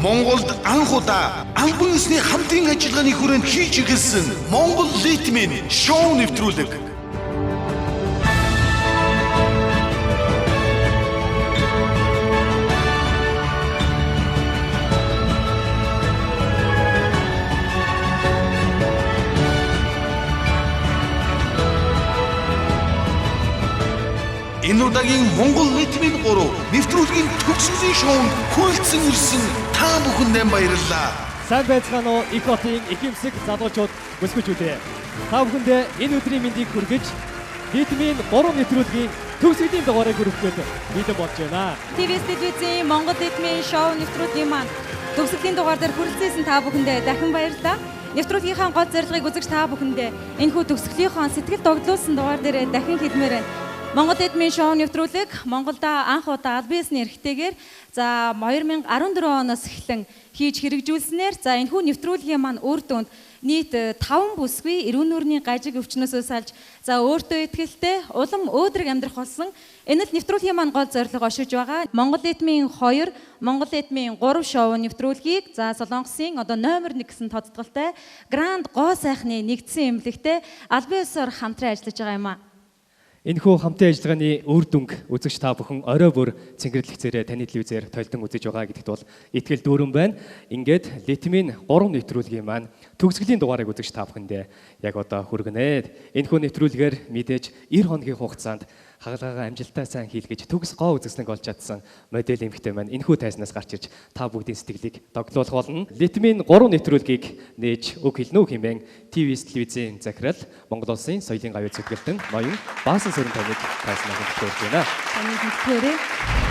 Монголд анх удаа албан ёсны хамтын ажиллагааны хүрээнд хийж эхэлсэн Монгол Литмийн шоу нэвтрүүлэг. Энэ удаагийн Монгол Литмийн 3 нэвтрүүлгийн төгсгөлийн шоунд хүрэлцэн ирсэн та бүхэндээ баярлалаа. Сайн байцгаана уу? Их хотын их юмсэг залуучууд, бүсгүүчүүдээ. Та бүхэндээ энэ өдрийн мэндийг хүргэж, Литмийн 3 нэвтрүүлгийн төгсгөлийн дугаарыг хүргэхэд бэлэн болж байна. ТВ телевизийн Монгол Литмийн шоу нэвтрүүлгийн маань төгсгөлийн дугаар дээр хүрэлцээсэн та бүхэндээ дахин баярлалаа. Нэвтрүүлгийнхаа гол зорилгыг үзэж та бүхэндээ энэхүү төгсгөлийнхөө сэтгэл догдлуулсан дугаар дээр дахин хэлмээр байна. Монгол Литмийн шоу нэвтрүүлэг Монголда анх удаа албан ёсны эрхтэйгээр 2014 оноос эхлэн хийж хэрэгжүүлснээр энэхүү нэвтрүүлгийн маань үр дүнд нийт 5 бүсгүй эрүүн нүрийн гажиг өвчнөөсөө салж өөртөө итгэлтэй улам өөдрөг амьдрах болсон. Энэ л нэвтрүүлгийн маань гол зорилго ошиж байгаа. Монгол Литмийн 2, Монгол Литмийн 3 шоу нэвтрүүлгийг Солонгосын номер 1 гэсэн тодтголтой Гранд гоо сайхны нэгдсэн эмнэлэгтэй албан ёсоор хамтран ажиллаж байгаа юм аа. Энэхүү хамтын ажиллагааны үр дүнг үзэгч та бүхэн орой бүр цэнгэрлэгцээрээ таны телевизээр тойлдон үзэж байгаа гэдэгт бол итгэл дүүрэн байна. Ингээд Литмийн 3 нэвтрүүлгийн маань төгсгөлийн дугаарыг үзэгч та бүхэндээ яг одоо хүргэнэ. Энэхүү нэвтрүүлгээр мэдээж 90 хоногийн хугацаанд хагалгаагаа амжилттай сайн хийлгэж төгс гоо үзэсгэлэнг олж чадсан модель эмэгтэй маань энэхүү тайзнаас гарч ирж та бүгдийн сэтгэлийг догдлуулах болно. Литмийн 3 нэвтрүүлгийг нээж үг хэлнэ үү хэмээн ТВ телевизийн захирал Монгол Улсын соёлын гавьяа зүтгэлтэн ноён Баасан Сөрөн таныг тайзнаас хэлж байна. Таны хэлбэрээ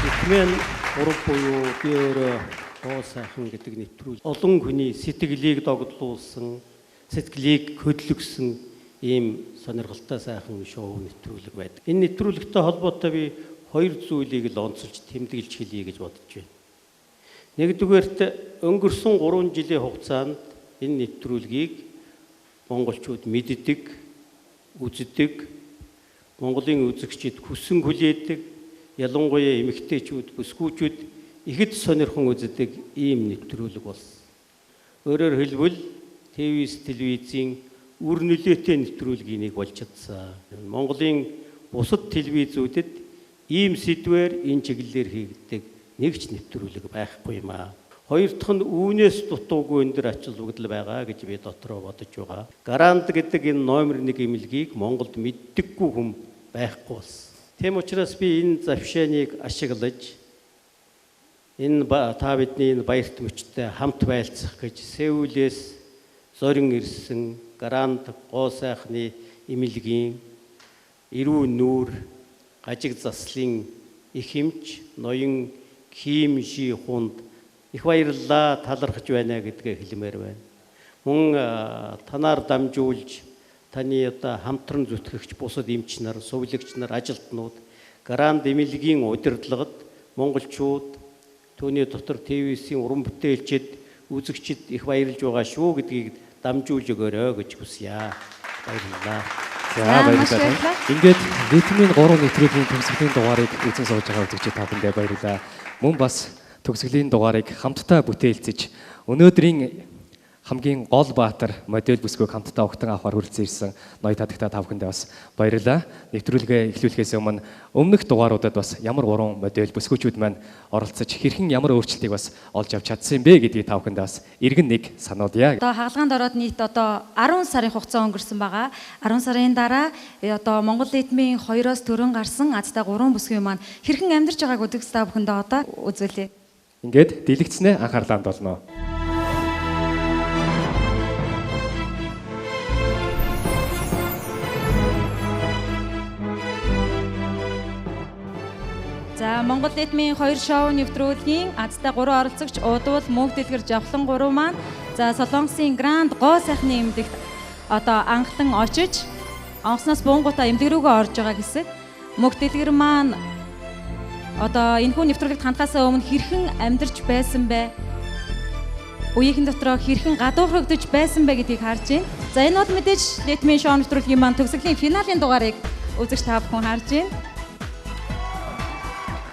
Литмийн 3 буюу би өөрөө гоо сайхан гэдэг нэвтрүүлэг олон хүний сэтгэлийг догдлуулсан, сэтгэлийг хөдөлгсөн ийм сонирхолтой сайхан шоу нэвтрүүлэг байдаг. Энэ нэвтрүүлэгтэй холбоотой би 2 зүйлийг л онцолж тэмдэглэж хэлье гэж бодож байна. Нэгдүгээрт өнгөрсөн 3 жилийн хугацаанд энэ нэвтрүүлгийг монголчууд мэддэг, үздэг, Монголын үзэгчид хүссэн хүлээдэг, ялангуяа эмэгтэйчүүд, бүсгүүчүүд ихэд сонирхон үздэг ийм нэвтрүүлэг болсон. Өөрөөр хэлбэл телевизийн үр нөлөөтэй нэвтрүүлгийг болж чадсан. Монголын бусад телевизүүдэд ийм сэдвээр энэ чиглэлээр хийгддэг нэг ч нэвтрүүлэг байхгүй юм аа. Хоёр дахь нь үүнээс дутуугүй энэ төр ачаал бүгдэл байгаа гэж би дотроо бодож байгаа. Гарант гэдэг энэ номер 1 эмнэлгийг Монголд мэддэггүй хүн байхгүй болсон. Тэм учраас би энэ завшааныг ашиглаж энэ та бидний энэ баярт мөчтэй хамт байлцах гэж Сеулээс зорин ирсэн Гранд гоо сайхны эмнэлгийн эрүүн нүүр гажиг заслын их эмч ноён Ким Жи Хунд их баярлалаа талархаж байна гэдгээ хэлмээр байна. Мөн танаар дамжуулж таны одоо хамтран зүтгэгч бусад эмч нар, сувилагч нар, ажилтнууд Гранд эмнэлгийн удирдлагад монголчууд түүний дотор ТВ-ийн уран бүтээлчид, үзэгчид их баярлж байгаа шүү гэдгийг дамжуулж өгөөрэй гэж хүсье. Баярлалаа. За баярлалаа. Ингээд Литмийн 3 нэвтрүүлгийн төгсгөлийн дугаарыг үзэн сууж байгаа үзэгчид та бүхэндээ баярлалаа. Мөн бас төгсгөлийн дугаарыг хамтдаа бүтээлцэж өнөөдрийн хамгийн гол баатар модель бүсгүйг хамтдаа огтон авахар хүрэлцэн ирсэн ноён тадагтаа та бүхэндээ бас баярлалаа. Нэвтрүүлгээ эхлүүлэхээс өмнө өмнөх дугааруудад бас ямар гурван модель бүсгүйчүүд маань оролцож хэрхэн ямар өөрчлөлтийг бас олж авч чадсан юм бэ гэдгийг та бүхэндээ бас иргэн нэг сануулъя. одоо хаалгаанд ороод нийт одоо 10 сарын хугацаа өнгөрсөн байгаа. 10 сарын дараа одоо Монгол Литмийн 2-оос төрөн гарсан азтай 3 бүсгүй маань хэрхэн амьдарч байгааг үзэгч та бүхэндээ одоо үзүүлье. Ингээд дэлгэцнээ анхаарлаа хандуулно. Монгол Литмийн 2 шоу нэвтрүүлгийн азтай 3 оролцогч Удвал Мөнх Дэлгэр Жавхлан 3 маань Солонгосын Гранд гоо сайхны эмнэлэгт одоо анхлан очиж онгоцноос буунгуудаа эмнэлэг рүүгээ орж байгаа гэсэн. Мөнх Дэлгэр маань одоо энэхүү нэвтрүүлэгт хандхаас өмнө хэрхэн амьдарч байсан бэ? Үеийн дотроо хэрхэн гадуурхагдж байсан бэ гэдгийг харж байна. За энэ бол мэдээж Литмийн шоу нэвтрүүлгийн маань төгсгөлийн финалийн дугаарыг үзэж та бүхэн харж байна.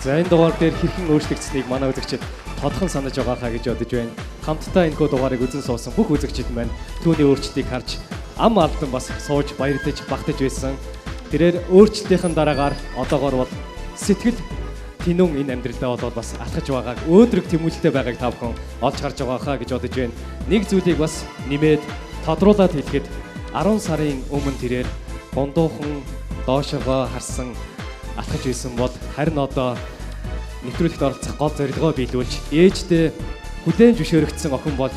За энэ дугаар дээр хэрхэн өөрчлөгдсөнийг манай үзэгчид тодхон санаж байгаахаа гэж бодож байна. Хамтдаа энэхүү дугаарыг үзэн суусан бүх үзэгчид маань түүний өөрчлөлтийг харж ам алдан бас сууж баярлаж багтаж байсан. Тэрээр өөрчлөлтийн дараагаар одоогоор бол сэтгэл тэнүүн энэ амьдралдаа болоод бас алхаж байгааг өөдрөг тэмүүлэлтэй байгааг та бүхэн олж харж байгаахаа гэж бодож байна. Нэг зүйлийг бас нэмээд тодруулаад хэлэхэд 10 сарын өмнө тэрээр гондуухан доошогоо харсан алхаж байсан бол харин одоо нэвтрүүлэгт оролцох гол зорилгоо биелүүлж ээжтэй хүлээн зөвшөөрөгдсөн охин болж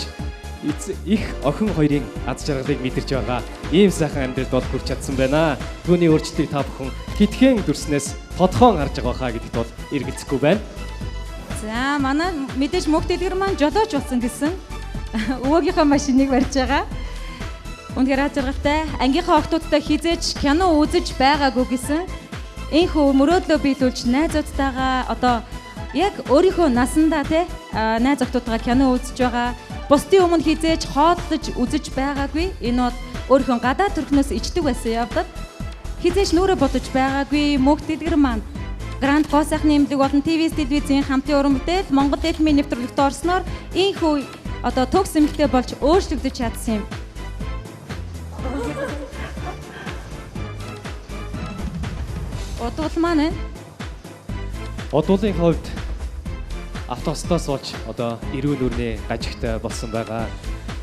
их охин хоёрын аз жаргалыг мэдэрч байгаа ийм сайхан амьдралд бол хүрч чадсан байна. Түүний өөрчлөлтийг та бүхэн хитгэн дүрснээс тодхон харж байгаа хаа гэдэгт бол эргэлзэхгүй байна. За манай мэдээж мөнх дэлгэр маань жолооч болсон гэсэн өвөөгийнхөө машиныг барьж байгаа. Үнэхээр аз жаргалтай. Ангийнхаа охтуудтай хизээж кино үзэж байгаагүй гэсэн энэхүү мөрөөдлөө биелүүлж найзуудтайгаа одоо яг өөрийнхөө насандаа найз охтуудтайгаа кино үзэж байгаа. Бусдын өмнө хизээж хооллож үзэж байгаагүй. Энэ бол өөрийнхөө гадаа төрхнөөс ичдэг байсан явдал. Хизээж нүрэ бодож байгаагүй мөнх дэлгэр маань Гранд гоо сайхны эмнэлэг болон ТВ-с телевизийн хамтын уран бүтээл Монгол дэлхмийн нэвтрүүлэгт орсноор энэхүү одоо төгс эмэгтэй болж өөрчлөгдөж чадсан юм. Одуул маань Одуулын хувьд автостоос болж одоо эрүүл нүрийн гажигтай болсон байгаа.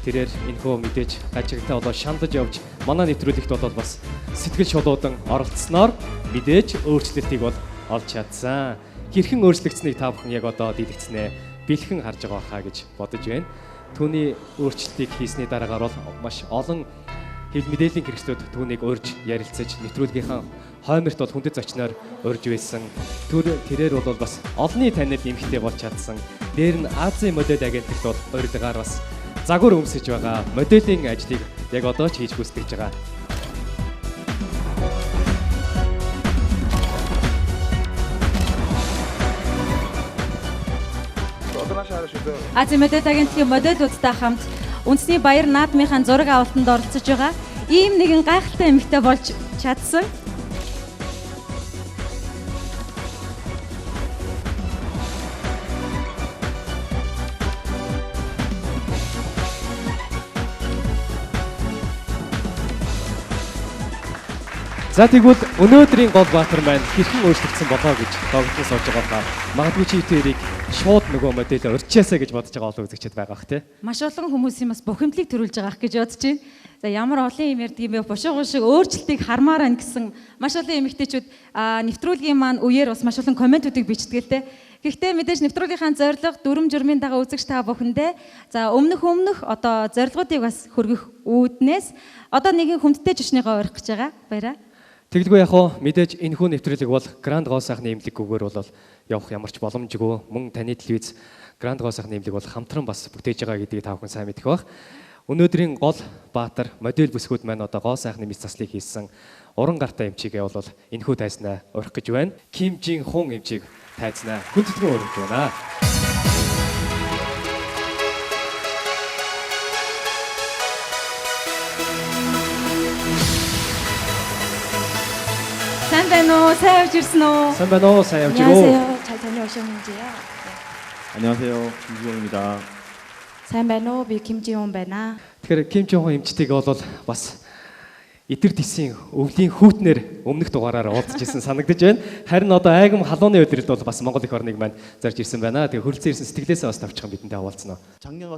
Тэрээр энэхүү мэдээж гажигтай болоо шандаж явж манай нэвтрүүлэгт бол бас сэтгэл шулуудан оролцсноор мэдээж өөрчлөлтийг бол олж чадсан. Хэрхэн өөрчлөгдсөнийг та бүхэн яг одоо дэлгэцнээ бэлхэн харж байгаа хаа гэж бодож байна. Түүний өөрчлөлтийг хийсний дараагаар бол маш олон хэл мэдээллийн хэрэгслүүд түүнийг урьж ярилцаж нэвтрүүлгийнхаа хойморт бол хүндэт зочноор урьж байсан. Тэрээр бол бас олонний танил нэмэгтэй болж чадсан. Дээр нь Азийн модель агентлагт бол урилгаар бас загвар өмсөж байгаа моделийн ажлыг яг одоо ч хийж гүйцэтгэж байгаа. Азийн модель агентлагийн модельүүдтэй хамт үндэсний баяр наадмынхаа зураг авалтанд оролцож байгаа. Ийм нэгэн гайхалтай эмэгтэй болж чадсан. За тэгвэл өнөөдрийн гол баатар маань хэрхэн өөрчлөгдсөн болоо гэж догтлон сууж байгаа ба магадгүй чи тэрийг шууд нөгөө модельээр урьдчаасаа гэж бодож байгаа олон үзэгчд байгаа бах тий. Маш олон хүмүүсийн бас бухимдлыг төрүүлж байгаа гэж бодож байна. За ямар олон юм ярьдаг юм бэ? Бушуугуй шиг өөрчлөлтийг хармаар байна гэсэн маш олон эмэгтэйчүүд нэвтрүүлгийн маань үеэр бас маш олон комментуудыг бичдэг л дээ. Гэхдээ мэдээж нэвтрүүлгийнхаа зорилго дүрм журмын дага үзэгч та бүхэндээ за өмнөх одоо зорилгоодыг бас хөргөх үүднээс одоо нэгэн хүндтэй жишнийгаа орих гэж байгаа. Баяраа. Тэгэлгүй яг хоо мэдээж энэхүү нэвтрүүлэг бол Гранд гоо сайхны эмнэлэггүйгээр бол явах ямар ч боломжгүй. Мөн таны телевиз Гранд гоо сайхны эмнэлэг бол хамтран бас бүтээж байгаа гэдгийг та бүхэн сайн мэдэх бах. Өнөөдрийн гол баатар модель бүсгүүд маань одоо гоо сайхны мэс заслыг хийсэн уран гартай эмчигээ бол энэхүү тайзнаа урих гэж байна. Ким Жин Хун эмчиг тайзнаа хүндэтгэн урих байна. Сайн байна уу? Сайн явж ирсэн үү? Сайн байна уу? Сайн явж ирсэн үү? 안녕하세요. 잘 다녀오셨는지요? 안녕하세요. 김지용입니다. сайн байна уу? Би 김지용 байна. Тэгэхээр Ким Жин Хун эмчтэйг бол бас эдэр тисийн өвлийн хүүтнэр өмнөх дугаараар уулзж ирсэн санагдаж байна. Харин одоо айгам халууны өдрөлд бол бас Монгол их орныг маань зорж ирсэн байна. Тэгээ хөрөлцөн ирсэн сэтгэлээсээ бас тавчхан бидэндээ хаваалцсан.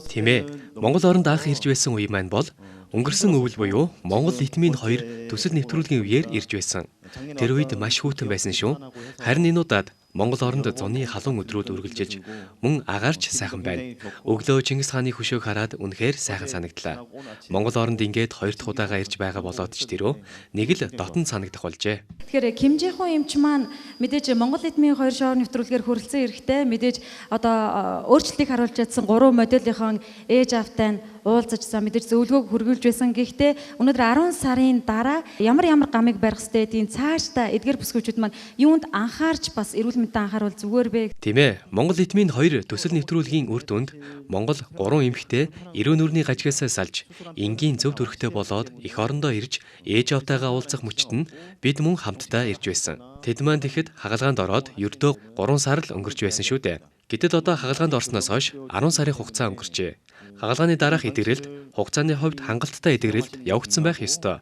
Тийм ээ. Монгол оронд анх ирж байсан үе маань бол өнгөрсөн өвөл буюу Монгол нийтмийн 2 төсөл нэвтрүүлгийн үеэр ирж байсан. Тэр үед маш хүйтэн байсан шүү. Харин энэ удаад Монгол оронд зуны халуун өдрүүд үргэлжилж мөн агаарч сайхан байна. Өглөө Чингис хааны хөшөөг хараад үнэхээр сайхан санагдлаа. Монгол оронд ингээд 2 дахь удаага ирж байгаа болоод ч тэрөө нэг л дотн санагдах болжээ. Тэгэхээр Ким Жин Хун эмч маань мэдээж Монгол нийтмийн 2 шоу нэвтрүүлгээр хүрэлцэн ирэхдээ мэдээж одоо өөрчлөлтийг харуулж чадсан 3 модельийнхоо ээж автаа уулзажсан мэдээж зөвлөгөөг хүргүүлж байсан. Гэхдээ өнөөдөр 10 сарын дараа ямар гамыг барих ёстой тийм цаашдаа эдгээр бүсгүүчүүд маань юунд анхаарч бас эрүүл мэндэд анхаарвал зүгээр бэ. Тийм ээ. Монгол нийтмийн 2 төсөл нэвтрүүлгийн үр дүнд Монгол 3 эмэгтэй эрүүл нүрийн гажигасаа салж энгийн зөв төрхтэй болоод эх орондоо ирж ээж автайгаа уулзах мөчт нь бид мөн хамтдаа ирж байсан. Тэд маань тэгэхэд хагалгаанд ороод ердөө 3 сар л өнгөрч байсан шүү дээ. Гэтэл одоо хагалгаанд орсноос хойш 10 сарын хугацаа өнгөрчээ. Хагалгааны дараах эдгэрэлд хугацааны хувьд хангалттай эдгэрэлд явагдсан байх ёстой.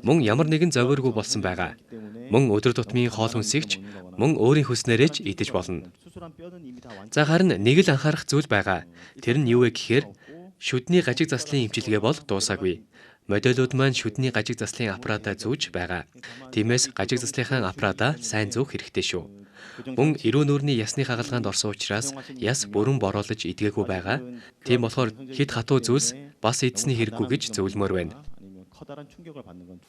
Мөн ямар нэгэн зовиоргүй болсон байгаа. Мөн өдөр тутмын хоол хүнсийгч мөн өөрийн хүснээрээ ч идэж болно. За харин нэг л анхаарах зүйл байгаа. Тэр нь юу вэ гэхээр шүдний гажиг заслын эмчилгээ бол дуусаагүй. Модулууд маань шүдний гажиг заслын аппаратаа зүүж байгаа. Тиймээс гажиг заслынхаа аппаратаа сайн зүүх хэрэгтэй шүү. Мөн эрүү нүрийн ясны хагалгаанд орсон учраас яс бүрэн бороолж идгээгүй байгаа. Тийм болохоор хэд хатуу зүйлс бас эзний хэрэггүй гэж зөвлөмөр байна.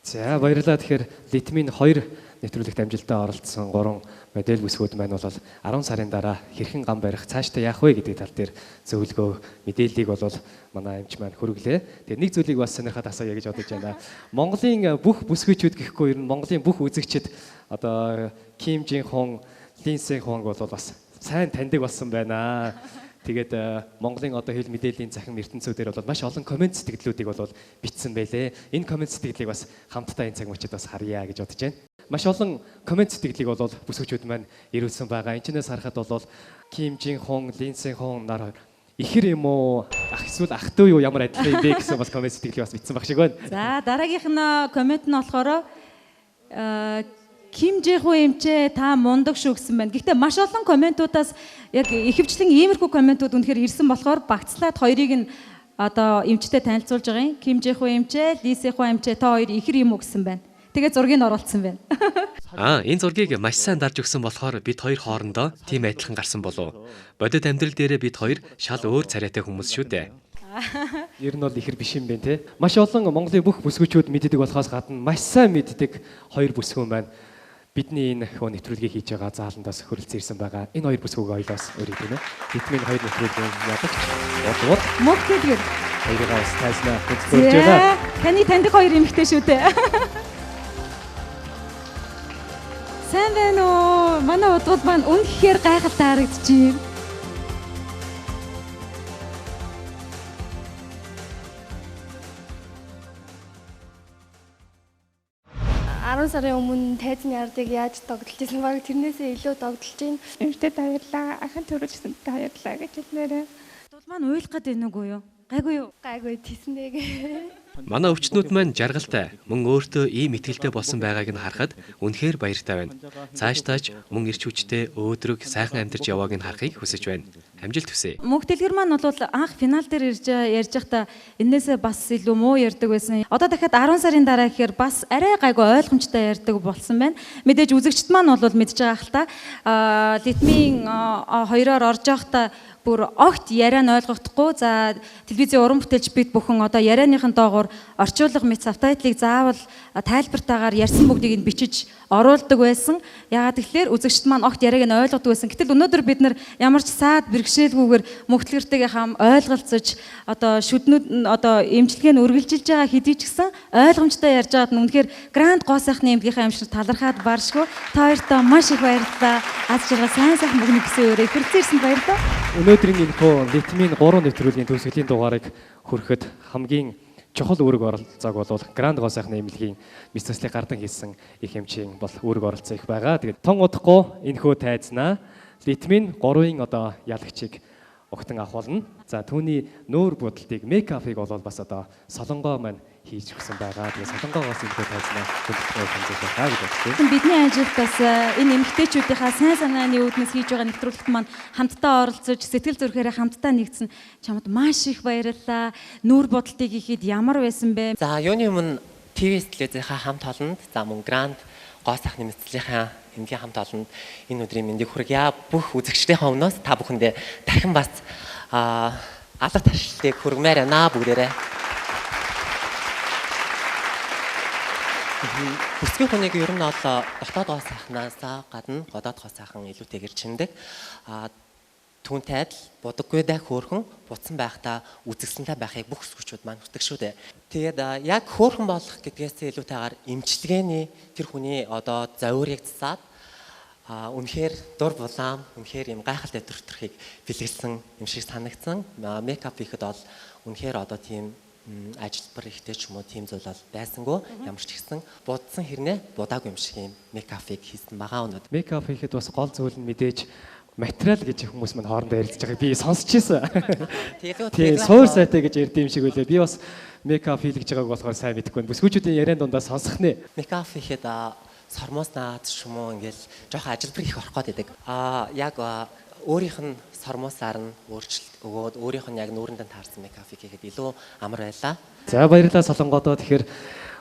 За баярлалаа. Тэгэхээр Литмин 2 нэвтрүүлэгт амжилттай оролцсон 3 модель бүсгүүд маань бол 10 сарын дараа хэрхэн гам барих, цаашдаа яах вэ гэдэг тал дээр зөвлөгөө, мэдээллийг бол манай эмч маань хөрвөлээ. Тэгээ нэг зүйлийг бас сонирхоод асууя гэж бодож байна. Монголын бүх бүсгүйчүүд гэхгүй ер нь Монголын бүх үзэгчид одоо Ким Жин Хон, Лин Сэн Хонг бол бас сайн таньдаг болсон байна. Тэгээд Монголын одоо хэл мэдээллийн захин ертөнцүүдээр бол маш олон комент сэтгэлдлүүдийг бол бичсэн байлээ. Энэ комент сэтгэлдлийг бас хамтдаа энэ цаг мөчид бас харъя гэж бодож байна. Маш олон комент сэтгэлдлийг бол бүсгүйчүүд маань ирүүлсэн байгаа. Энэчнээс харахад бол Ким Жин Хон, Лин Сэн Хон нар ихэр юм уу? Ах эсвэл ах トゥ юу ямар адилхан юм бэ гэсэн бас комент сэтгэлийг бас бичсэн баг шиг байна. За дараагийнх нь комент нь болохоор Ким Жин Хон эмчээ та мундаг шүү гэсэн байна. Гэхдээ маш олон комментуудаас яг ихэвчлэн иймэрхүү комментууд үнэхээр ирсэн болохоор багцлаад хоёрыг нь одоо эмчтэй танилцуулж байгаа юм. Ким Жин Хон эмчээ, Ли Сэн Хон эмчээ та хоёр ихэр юм уу гэсэн байна. Тэгээ зургийг оруулсан байна. Энэ зургийг маш сайн дарж өгсөн болохоор бид хоёр хоорондоо тийм адилхан гарсан болов. Бодит амьдрал дээрээ бид хоёр шал өөр царайтай хүмүүс шүү дээ. Ер нь бол ихэр биш юм бэ те. Маш олон Монголын бүх бүсгүйчүүд мэддэг болохоос гадна маш сайн мэддэг хоёр бүсгүйн байна. Бидний энэ хөө нэвтрүүлгийг хийж байгаа зааландаас хөрөлцөн ирсэн байгаа. Энэ хоёр бүсгүйг ойлоос өрийг гинэ. Литмин хоёр нэвтрүүлгийг ядаж бодвол Мөх гэлгэр. хоёроо бас тайзнаа хөдөлгөж байгаа. Таны таньдаг хоёр эмэгтэй шүү дээ. Сайн байна уу? Манай удууд маань үнэхээр гайхалтай харагдчихэв. 10 сарын өмнө тайзны ардыг яаж догдолж ирсэн баг тэрнээсээ илүү догдолж байна. Эмчтэй баярлаа. Ахын төрүүлсэн баярлаа гэж хэлнээрээ. Удууд маань уйлах гээд байна уу юу? Гайгүй юу? Гайгүй тийснэг. Манай өвчтнүүд маань жаргалтай, мөн өөртөө ийм итгэлтэй болсон байгааг нь харахад үнэхээр баяртай байна. Цаашдаач мөн ирч хүчтэй өөдрөг сайхан амьдарч явааг нь харахыг хүсэж байна. Амжилт хүсье. Мөнх дэлгэр маань бол анх финал дээр ярьж байхдаа энээсээ бас илүү муу ярьдаг байсан. Одоо дахиад 10 сарын дараа гэхээр бас арай гайгүй ойлгомжтой ярьдаг болсон байна. Мэдээж үзэгчд маань бол мэдж байгаа хэл та. Литмин хоёроор орж байхдаа бүр огт яриа нь ойлгохдохгүй. За телевизийн уран бүтээлч бид бүхэн одоо ярианыхын доогоор орчуулга мэт сабтайтлыг заавал тайлбартаагаар ярьсан бүгдийг нь бичиж оруулдаг байсан. Яагаад гэвэл үзэгчд маань огт яриаг нь ойлгодог байсан. Гэтэл өнөөдөр бид нар ямар ч саад бэрхшээлгүйгээр мөхтлгэртэйгээ хам ойлголцож одоо шүднүүд одоо эмчилгээ нь үргэлжилж байгаа хэдий ч гэсэн ойлгомжтой ярьж байгаад нь үнэхээр гранд гоо сайхны эмгийнхаа эмчнэр талархаад баршгүй. Та хоёртоо маш их баярлалаа. Аз жаргал сайн сайхан бүгний гэсэн өрөө хүрцээрсэнд баярлалаа. Өнөөдрийн энэ хөө Литмин 3 нэвтрүүлгийн төгсгөлийн дугаарыг хүрэхэд хамгийн чухал үүрэг оролцоог бол Гранд гоо сайхны эмнэлгийн бизнеслийг гардан хийсэн их эмчийн бол үүрэг оролцоо их байгаа. Тэгээд тон удахгүй энэ хөө тайзнаа Литмин 3-ын одоо ялагчийг огтон авахулна. За түүний нүүр будалтыг мейкапыг бол бас одоо солонгоо маань хийж өгсөн байгаа. Тэгээд солонгоогоос энэ хөө тайзнаа хөдөлгөөн хэмжиж байгаа гэж бодсон. Бидний ажилд бас энэ эмэгтэйчүүдийнхаа сайн санааны үүднээс хийж байгаа нэвтрүүлэгт маань хамтдаа оролцож сэтгэл зүрхээрээ хамтдаа нэгдсэн чамд маш их баярлалаа. Нүүр бодолтыг хийхэд ямар байсан бэ? За юуны өмнө ТV телевизийнхаа хамт олонд за мөн Гранд гоо сайхны мэдслийнхаа эмгийн хамт олонд энэ өдрийн мэндийг хүргье. Бүх үзэгчдийнхээ өмнөөс та бүхэндээ дахин бас алга ташлтыг хүргэмээр байна бүгдээрээ. Бүсгийн хүнийг ер нь бол дотоод гоо сайхнаас гадна гадаад гоо сайхан илүүтэйгэр чиндэг. Түүнтэй адил будаггүй даа хөөрхөн буцсан байхдаа үзэгсэнтэй байхыг бүх өсгчүүд маань хүсдэг шүү дээ. Тэгээд яг хөөрхөн болох гэдгээс илүүтэйгээр эмчилгээний тэр хүний одоо завиурыг засаад үнэхээр дур булаам, үнэхээр юм гайхалтай төрхийг бэлгэлсэн юм шиг санагдсан. Мейкап хийхэд бол үнэхээр одоо тийм ажилбар ихтэй ч юм уу тийм зүйл бол байсангүй. Ямар ч ихсэн будсан хэрнээ будаагүй юм шиг юм мейкапыг хийсэн байгаа өнөд. Мейкап хийхэд бас гол зүйл нь мэдээж материал гэж хүмүүс мань хоорондоо ярилцж байгааг би сонсч байсан. Тэгээд Тийм суур сайтай гэж ярьд юм шиг үлээ. Би бас мейкап хийлгэж байгааг болохоор сайн мэдэхгүй байна. Бүсгүүчүүдийн ярианд дундаа сонсох нэ. мейкап хийхэд сормоос наад ч юм уу ингээл жоохон ажилбар их орох гээд байдаг. Яг өөрийнх нь сормоосаар нь өөрчлөлт өгөөд өөрийнх нь яг нүүрэндээ таарсан мейкап хийхэд илүү амар байлаа. За баярлалаа Солонгодоо. Тэгэхээр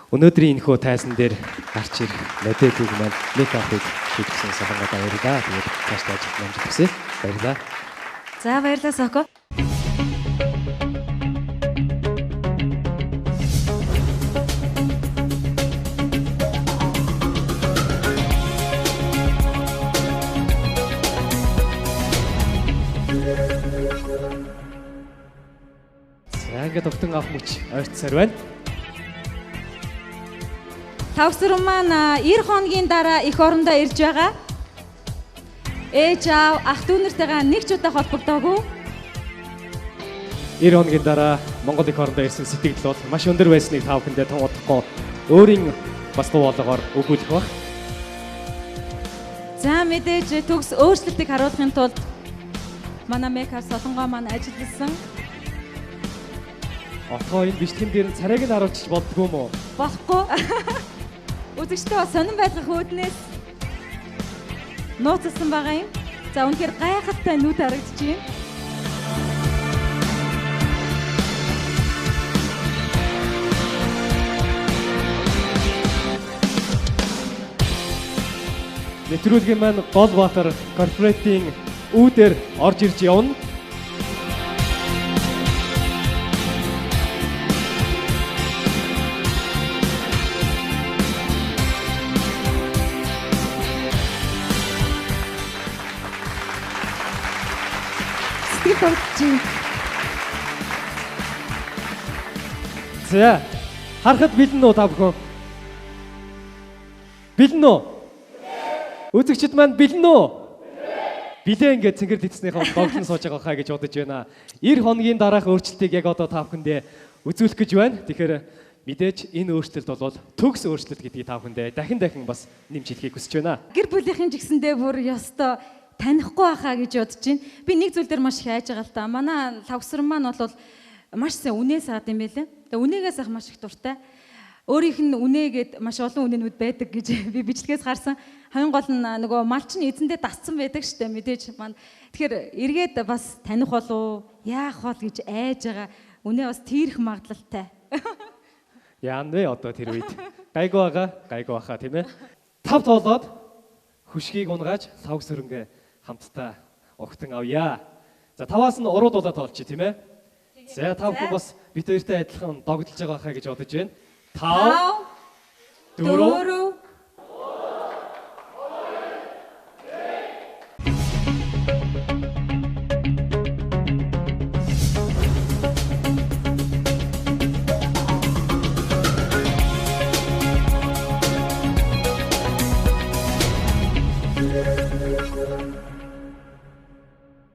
өнөөдрийн энэхүү тайзан дээр гарч ир модельийг маань мейкапыг хийсэн Солонгодоо баярлалаа. Тэгээд цаашдаа ажил амжилт хүсье. Баярлалаа. За баярлалаа Соко. Ингээд өгтөн авах мөч ойртсаар байна. Тавсран маань 90 хоногийн дараа эх орондоо ирж байгаа. Ээж аав ах дүү нартайгаа нэг ч удаа холбогдоогүй. 90 хоногийн дараа Монгол эх орондоо ирсэн сэтгэл бол маш өндөр байсныг та бүхэндээ тун удахгүй өөрийн бас дуу хоолойгоор өгүүлэх баг. За мэдээж төгс өөрчлөлтийг харуулахын тулд манай мейкап Солонгоо маань ажилласан. Отгоо энэ бичлэгэн дээр нь царайг нь харуулчих болдгоо юм уу? Болохгүй. Үзэгчтэй бас сонирн байдлах үүднээс нууцсан байгаа юм. За үнэхээр гайхалтай нүд харагдаж байна. Нэвтрүүлгийн маань Голбаатар корпоратийн үүдээр орж ирж явна. За харахад бэлэн үү та бүхэн? Бэлэн үү? Үзэгчид маань бэлэн үү? Билээ ингээд цэнгэр тэтснийхээ догтлон сууж байгаа хаа гэж бодож байна. 90 хоногийн дараах өөрчлөлтийг яг одоо та бүхэндээ үзүүлэх гэж байна. Тэгэхээр мэдээж энэ өөрчлөлт бол төгс өөрчлөлт гэдгийг та бүхэндээ дахин бас нэмж хэлхийг хүсэж байна. Гэр бүлийнхэн ч гэсэндээ бүр ёстой танихгүй байхаа гэж бодож байна. Би нэг зүйл дээр маш их хайж байгаа л та. Манай лавсран маань бол маш сайн үнээ саад юм байлээ. Тэгээ үнээгээс ах маш их дуртай. Өөрийнх нь үнээгээд маш олон үнэнүүд байдаг гэж би бичлэгээс харсан. Хамгийн гол нь нөгөө малчин эзэндээ дасцсан байдаг штэ мэдээж маань. Тэгэхээр эргээд бас таних болов яах бол гэж айж байгаа. Үнээ бас тийрэх магадлалтай. Яан вэ одоо тэр үед? Гайгүй баха тийм ээ. Тав тоолоод хөшгийг унгааж лав сөрөнгө хамтдаа огтон авъя. За таваас нь уруудуулаад тоолчих тийм ээ. За тав хүн бас бит хоёртай адилхан догдолж байгаа хаа гэж бодож байна. 5 4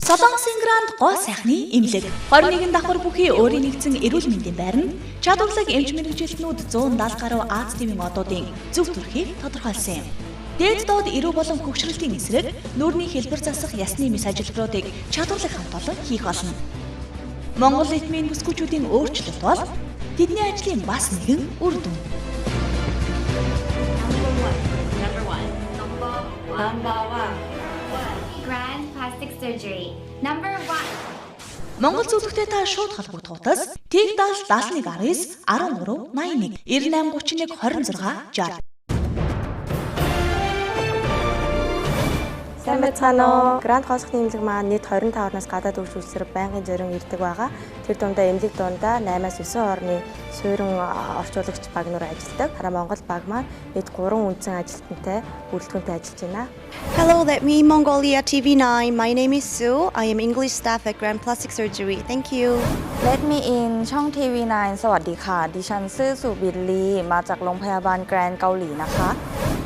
Солонгосын гранд гоо сайхны эмнэлэг 21 давхар бүхий өөрийн нэгдсэн эрүүл мэндийн байранд чадварлаг эмч мэргэжилтнүүд 170 гаруй Аз тивийн одуудын зөв төрхийг тодорхойлсон юм. Дээд доод эрүү болон хөгшрөлтийн эсрэг нүүрний хэлбэр засах ясны мэс ажилбаруудыг чадварлаг хамт олон хийх болно. Монгол нийтмийн бүсгүүчүүдийн өөрчлөлт бол тэдний ажлын бас нэгэн үр дүн. Grand plastic surgery. Number 1. Монгол зөвлөгтэй та шууд холбогдох утас T70 7119 13 81 9831 26 60. Сайн байцгаана уу? Гранд хоолсохны эмнэлэг маань нийт 25 орноос гадаад өгч үйлсээр байнгын зорин ирдэг байгаа. Тэр дундаа эмнэлэг дундаа 8-9 орны суурин орчуулагч багнуур ажилладаг. Хараа Монгол баг маань нийт 3 үндсэн ажилтнтай бүрэлдэхүүнтэй ажиллаж байна. Hello, let me Mongolia TV9. My name is Sue. I am English staff at Grand Plastic Surgery. Thank you. Let me in ช่อง TV9 สวัสดีค่ะดิฉันชื่อสุบินลีมาจากโรงพยาบาลแกรนด์เกาหลีนะคะ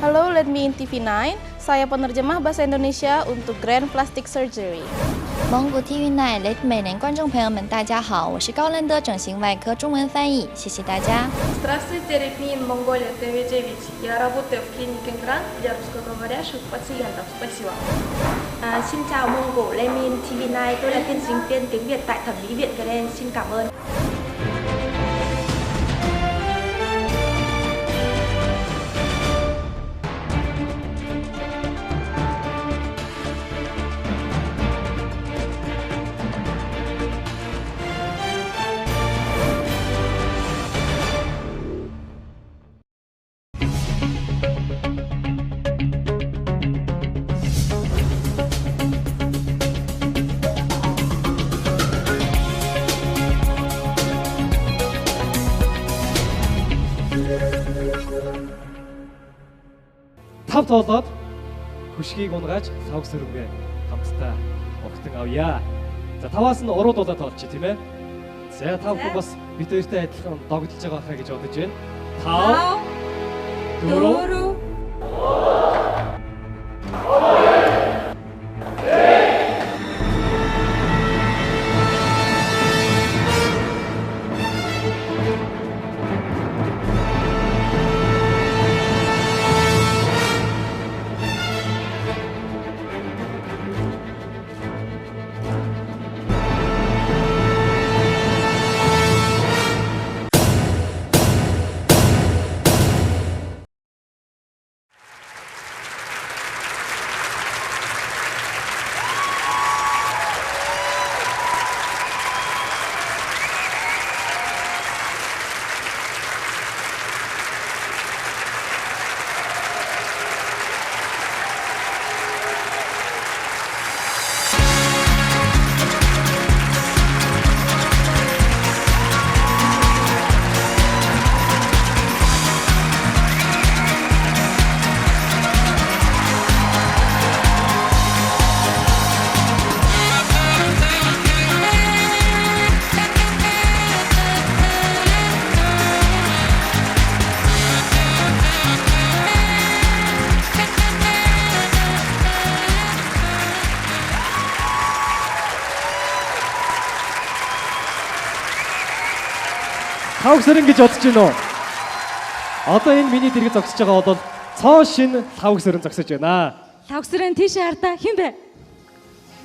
Hello, let me in TV9. Saya penerjemah bahasa Indonesia untuk Grand Plastic Surgery. Mongo TV9 let 美人观众朋友们大家好，我是高冷的整形外科中文翻译，谢谢大家。 Здравствуйте, let me in Mongolia TV9. Я работаю в клинике Grand для русскоговорящих пациентов. Спасибо. Xin chào Mông Cổ Lê Min TV9, tôi là biên dịch viên tiếng Việt tại Thẩm mỹ viện Grand. Xin cảm ơn. Тав тоолоод хөшгийг унгааж савгсөрөнгөө хамтдаа огтон авъя. За таваас нь уруудуулаад тоолчих тийм ээ. За тав хүн бас бид хоёртай адилхан догдолж байгаа хаа гэж бодож байна. 5 Тавгсэрэн гэж бодож байна уу? Одоо энэ миний дэрэг зогсож байгаа бол цоо шин тавгсэрэн зогсож байна. Тавгсэрэн тийшээ хардаа хэн бэ?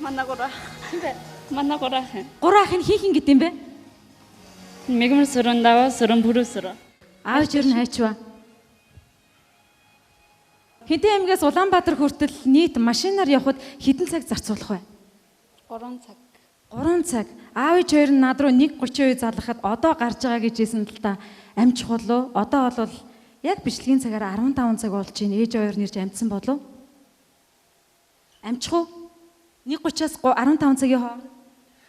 Манагура. Хин бэ? Манагура. Гураа хэн хийх гэдэм бэ? Мегмэр сөрөн даваа сөрөн бүрөөсөрө. Аав чир нь хайчва. Хэдэн аймгаас Улаанбаатар хүртэл нийт машинаар явхад хэдэн цаг зарцуулах вэ? 3 цаг. 3 цаг. Аав хоёр нь над руу 1:30 залгахад одоо гарч байгаа гэжсэн л та амжих болов. Одоо бол яг бичлэгийн цагаар 15 цаг болж байна. Ээж хоёр нэрж амжсан болов? Амжих уу? 1:30-аас 15 цагийн хооронд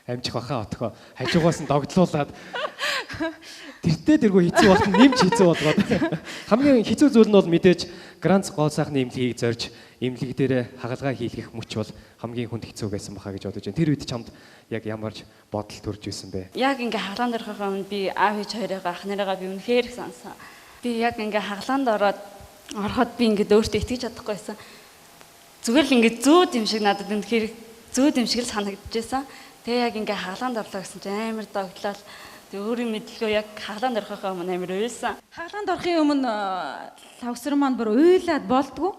амжих баха отхоо. Хажуугаас нь догдлуулаад тэртээ тэргүй хэцүү болт нэмж хэцүү болгоод хамгийн хэцүү зүйл нь бол мэдээж гранц гол сайхны имлэгийг зорж имлэг дээр хагалгаа хийлгэх мөч бол хамгийн хүнд хэцүү байсан баха гэж бодож байна. Тэр үед чамд яг ямар бодол төрж исэн бэ? Яг ингээ хаглаанд орохоо би аав ээж хоёроо ах нарыгаа би үнэхээр сансан. Би яг ингээ хаглаанд ороход би ингээ өөртөө итгэж чадахгүйсэн. Зүгээр л ингээ зүүд юм шиг надад үнэхээр зүүд юм шиг л санагдчихсан. Тэгээ яг ингээ хаглаанд орлоо гэсэн чинь амар догтлол. Тэг өөрийн мэдлгүй яг хаглаанд орохоо амар уйлсан. Хаглаанд орохын өмнө тавгсран маань бүр уйлаад болдгоо.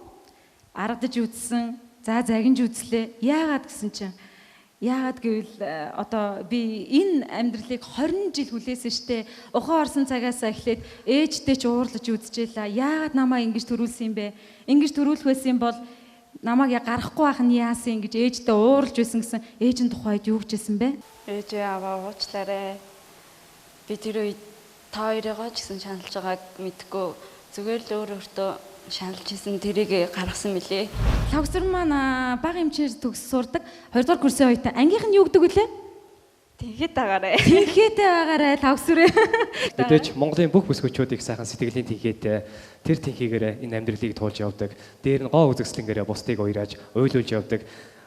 Аргадж үзсэн. За загинж үзлээ. Яагаад гэсэн чинь яагаад гэвэл одоо би энэ амьдралыг 20 жил хүлээсэн штэ. Ухаан орсон цагаас эхлээд ээжтэй ч уурлаж үзчихлээ. Яагаад намайг ингэж төрүүлсэн юм бэ? Ингэж төрүүлэх байсан бол намайг яг гарахгүй байх нь яасан гэж ээжтэй уурлж байсан гэсэн ээжийн тухайд юу гэжсэн бэ? Ээжээ аваа уучлаарай. Би тэр үед та хоёроо ч гэсэн шаналж байгааг мэдгүй зүгээр л өөртөө шаналж исэн тэрийг гаргасан мөлий. Тавгсран маань бага хэмжээнд төгс сурдаг. 2 дугаар курсын үетэй ангийнх нь юу гэдэг вүлээ? Тэнхээд байгаарай. Тэнхээтэй байгаарай тавгсрээ. Мэдээж Монголын бүх бүсгүүчүүдийг сайхан сэтгэлийн тэнхээтэй тэр тэнхийгээр энэ амьдралыг туулж явдаг. Дээр нь гоо үзэсгэлэнгээрээ бусдыг уйрааж уйлуулж явдаг.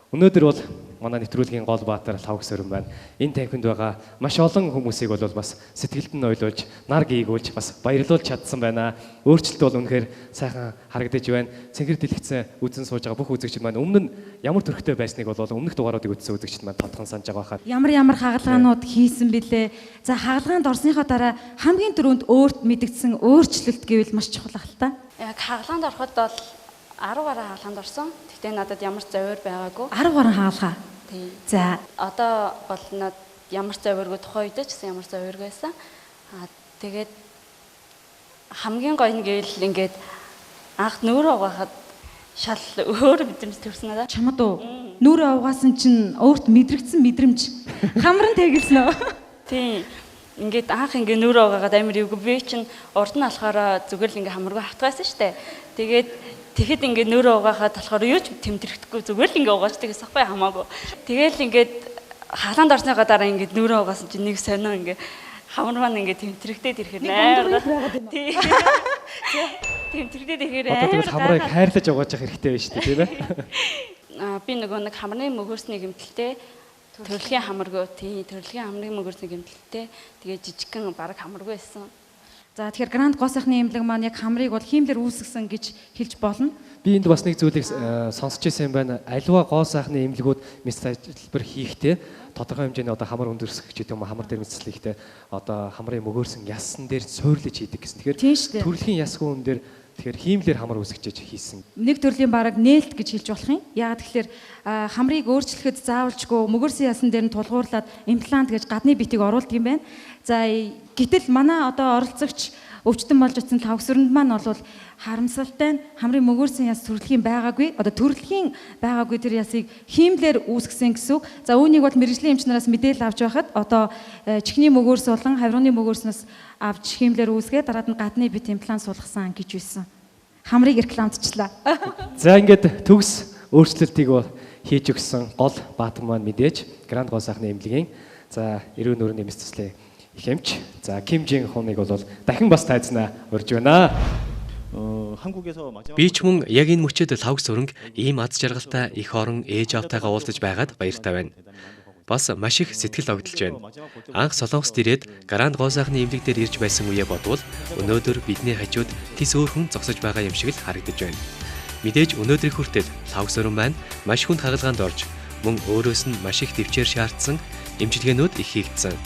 Өнөөдөр бол манай нэвтрүүлгийн гол баатар Тавгсран байна. Энэ танхимд байгаа маш олон хүмүүсийг бол бас сэтгэлд нь ойлгуулж, нар гийгүүлж бас баярлуулж чадсан байна. Өөрчлөлт бол үнэхээр сайхан харагдаж байна. Цэнгэр дэлгэцэн үзэн сууж байгаа бүх үзэгчид маань өмнө нь ямар төрхтэй байсныг бол өмнөх дугааруудыг үзсэн үзэгчид маань тодхон санаж байгаа хаа. Ямар хагалгаанууд хийсэн бilé. За хагалгаанд орсныхоо дараа хамгийн түрүүнд өөрт мэдэгдсэн өөрчлөлт гэвэл маш чухал ахalta. Яг хагалгаанд ороход бол 10 гаруй хагалгаанд орсон. Гэтэ надад ямар ч завир байгаагүй. 10 гаруй хаалгаа. Тийм. За Одоо бол над ямар ч завиргүй тухайн үед ч гэсэн ямар ч завир байсан. Тэгээд хамгийн гоё нь гэвэл ингээд анх нүүрээ угаахад шал өөр мэдрэмж төрсөн надад. Чамд уу? Нүрээ угаасан чинь өөрт мэдрэгдсэн мэдрэмж хамран тэгэлсэн үү? Тийм. Ингээд анх ингээд нүрээ угаагаад амар эвгүй би чинь урд нь болохоор зүгээр л ингээд хамаргүй хавтгайсан штэ. Тэгэхэд ингээд нүрээ угаахад болохоор юу ч тэмдэрхэхгүй зүгээр л ингээд угаачдаг гэсэн байхгүй хамаагүй. Тэгэл ингээд хаалганд орсныхаа дараа ингээд нүрээ угаасан чинь нэг сонио ингээд хамар маань ингээд тэмдэрхтээд ирэхээр амар тийм. Тэмдэрхтээд ирэхээр одоо тэгвэл хамрыг хайрлаж угааж явах хэрэгтэй байна шүү дээ тийм ээ. Би нөгөө нэг хамрын мөгөөсний гэмтэлтэй төрөлхийн хамаргүй тийм төрөлхийн хамрын мөгөөсний гэмтэлтэй тэгээ жижигхэн бараг хамаргүй байсан. За тэгэхээр Гранд гоо сайхны эмнэлэг маань яг хамрыг бол хиймлэр үүсгэсэн гэж хэлж болно. Би энд бас нэг зүйлийг сонсч ирсэн юм байна. Аливаа гоо сайхны эмнэлгүүд мэс ажиллбар хийхдээ тодорхой хэмжээний одоо хамар өндөрсгөх гэдэг юм хамар дээр мэтлэхдээ одоо хамрын мөгөөрсөн яссан дээр суурлаж хийдэг гэсэн. Тэгэхээр төрөлхийн ясгүй хүн дээр тэгэхээр хиймлэр хамар үүсгэж хийсэн. Нэг төрлийн бараг нээлт гэж хэлж болох юм. Яагаад тэгэхээр хамрыг өөрчлөхөд заавалжгүй мөгөөрсөн ясан дээр нь тулгуурлаад имплант гэж гадны битийг оруулдаг юм байна. За гэтэл манай одоо оролцогч өвчтөн болж утсан тавгсранд маань бол харамсалтай нь хамрын мөгөөрсөн яс төрөлхийн байгаагүй. Одоо төрөлхийн байгаагүй тэр ясыг хиймлэр үүсгэсэн гэсэн үг. За үүнийг бол мэрэгжлийн эмчнараас мэдээлэл авч байхад одоо чихний мөгөөрс болон хавирганы мөгөөрснөөс авч хиймлэр үүсгээд дараад нь гадны бит имплант суулгасан гэж байсан. Хамрыг рекламдчихлаа. За ингээд төгс өөрчлөлтийг хийж өгсөн гол баатар маань мэдээж Гранд гоо сайхны эмнэлгийн за эрүүн нүрийн нэмэлт төслийн их эмч за Ким Жин Хуныг бол дахин бас тайзнаа урьж байна. Би ч мөн яг энэ мөчөд лавг сүрэнг ийм аз жаргалтай их орон ээж автайгаа уулзаж байгаад баяртай байна. Бас маш их сэтгэл огдолж байна. Анх Солонгост ирээд Гранд гоо сайхны эмнэлэг дээр ирж байсан үеэ бодвол өнөөдөр бидний хажууд тис өөрхөн зогсож байгаа юм шиг л харагдаж байна. Мэдээж өнөөдрийн хүртэл лавг сүрэн маань маш хүнд хагалгаанд орж мөн өөрөөс нь маш их төвчээр шаардсан эмчилгээнүүд их хийгдсэн.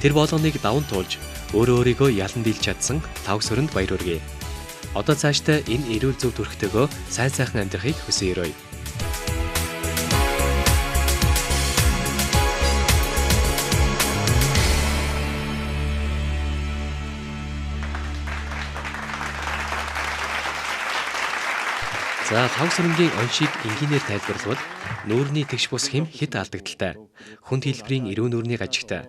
Тэр болгоныг даван туулж өөрийгөө ялан дийлж чадсан лавг сүрэнд баяр хүргэе. Одоо цаашдаа энэ эрүүл зөв төрхтэйгөө сайн сайхан амьдрахыг хүсэн өрөөе. За лавг сүрэнгийн оншийг энгийнээр тайлбарлавал нүүрний тэгш бус хэм хэд алдагдaltaй. Хүнд хэлбэрийн эрүүн нүрийн гажигтай.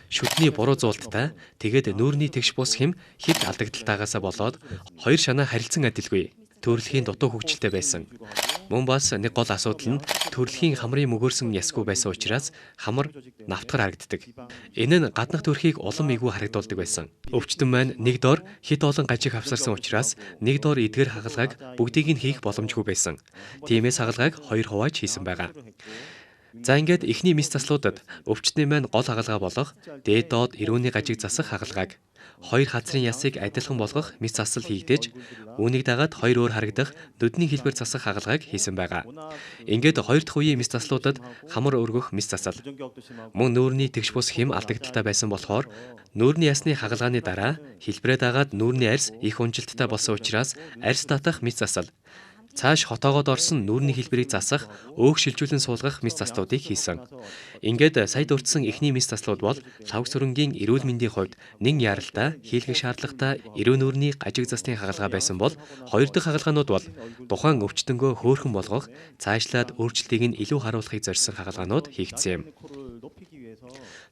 Шүтний буруу зуулттай тэгээд нүүрний тэгш бус хэм хэд алдагдaltaагаас болоод хоёр шанаа харилцан адилгүй. Төрөлхийн дутуу хөгжилтэй байсан. Мөн бас нэг гол асуудал нь төрөлхийн хамрын мөгөөрсөн ясгүй байсан учраас хамар навтгар харагддаг. Энэ нь гаднах төрхийг улам эгүү харагдуулдаг байсан. Өвчтөн маань нэг доор хит олон гажиг авсарсан учраас нэг доор эдгэр хагалгааг бүгдийг нь хийх боломжгүй байсан. Тиймээс хагалгааг хоёр хувааж хийсэн байгаа. За ингээд эхний мис заслуудад өвчтний маань гол хагалгаа болох дээд доод эрүүний гажиг засах хагалгааг хоёр хазрын ясыг адилхан болгох мис засал хийгдэж үүнийг дагаад хоёр өөр харагдах нүдний хэлбэр засах хагалгааг хийсэн байгаа. Ингээд хоёр дахь үеийн мис заслуудад хамар өргөх мис засал. Мөн нүүрний тэгш бус хэм алдагдaltaй байсан болохоор нүүрний ясны хагалгааны дараа хэлбэрээ дагаад нүүрний арьс их унжилттай болсон учраас арьс татах мис засал. Цааш хотоогоод орсон нүүрний хэлбэрийг засах, өөх шилжүүлэн суулгах мис заслуудыг хийсэн. Ингээд сая дурдсан эхний мис заслууд бол лавг сүрэнгийн эрүүл мэндийн хувьд нэг яралтай, хийлгэх шаардлагатай эрүүн нүрийн гажиг засны хагалгаа байсан бол хоёр дахь хагалгаанууд бол тухайн өвчтөнгөө хөөрхөн болгох, цаашлаад өөрчлөлтийг нь илүү харуулахыг зорьсон хагалгаанууд хийгдсэн юм.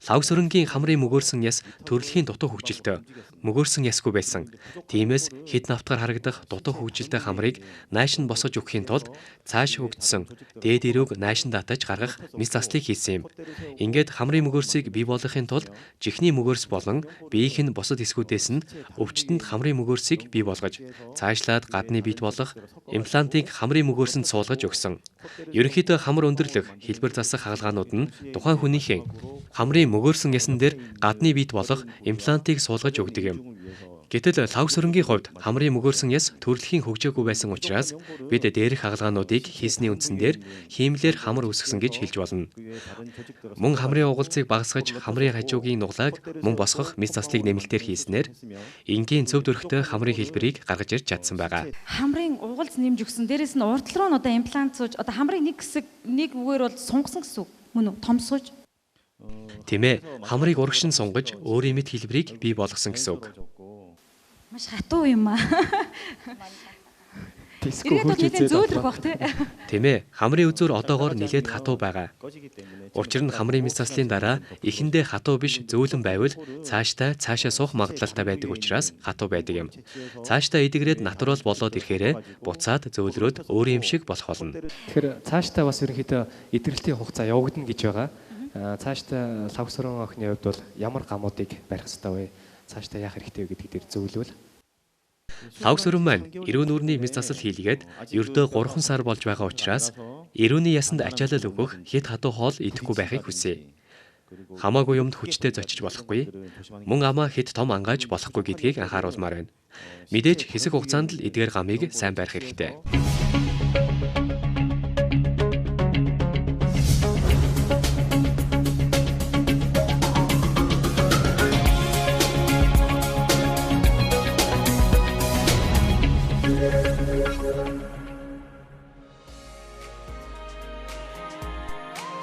Лавг сүрэнгийн хамрын мөгөөрсөн яс төрөлхийн дутуу хөгжилтэй, мөгөөрсөн ясгүй байсан. Тиймээс хэд навтгар харагдах дутуу хөгжилтэй хамрыг наашин босгож өгөхийн тулд цааш хөгжсөн дээд эрүүг наашин татаж гаргах мис заслыг хийсэн юм. Ингээд хамрын мөгөөрсийг бий болгохын тулд жихний мөгөөрс болон биеийнх нь бусад хэсгүүдээс нь өвчтөнд хамрын мөгөөрсийг бий болгож цаашлаад гадны бит болох имплантыг хамрын мөгөөрсөнд суулгаж өгсөн. Ерөнхийдөө хамар өндөрлөх, хэлбэр засах хагалгаанууд нь тухайн хүнийхээ хамрын мөгөөрсөн ясан дээр гадны бит болох имплантыг суулгаж өгдөг юм. Гэтэл лав сөрөнгийн хувьд хамрын мөгөөрсөн яс төрөлхийн хөгжөөгүй байсан учраас бид дээрх хагалгаануудыг хийсний үндсэн дээр хиймлэр хамар үүсгэсэн гэж хэлж болно. Мөн хамрын угалцыг багасгаж хамрын хажуугийн нуглааг мөн босгох мэс заслыг нэмэлтээр хийснээр энгийн цөв дөрөхтэй хамрын хэлбэрийг гаргаж ирж чадсан байгаа. Хамрын угалц нэмж өгсөн. Дээрээс нь урд руу нь одоо имплант сууж одоо хамрын нэг хэсэг нэг үгээр бол сунгасан гэсэн үг мөн үү? Томсгож. Тийм ээ. Хамрыг урагшин сунгаж өөрийн мэд хэлбэрийг бий болгосон гэсэн үг. Маш хатуу юм аа. Зөөлрөх бах тий. Тийм ээ. Хамрын үзүүр одоогоор нэлээд хатуу байгаа. Учир нь хамрын мэс заслын дараа эхэндээ хатуу биш зөөлөн байвал цаашаа суух магадлалтай байдаг учраас хатуу байдаг юм. Цаашдаа идэгрээд натурал болоод ирэхээрээ буцаад зөөлрөөд өөрийн юм шиг болох болно. Тэгэхээр цаашдаа бас ерөнхийдөө идэвхрэлтийн хугацаа явагдана гэж байгаа. Цаашдаа лав сөрөн охины хувьд бол ямар гамуудыг барих ёстой вэ? Цаашдаа яах хэрэгтэй вэ гэдгийг дээр зөвлөвөл. Лав сөрөн маань эрүүн нүрийн мэс засал хийлгээд ердөө 3 сар болж байгаа учраас эрүүний ясанд ачаалал өгөх хэд хатуу хоол идэхгүй байхыг хүсье. Хамаагүй юмд хүчтэй зочиж болохгүй. Мөн амаа хэд том ангааж болохгүй гэдгийг анхааруулмаар байна. Мэдээж хэсэг хугацаанд л эдгээр гамыг сайн барих хэрэгтэй.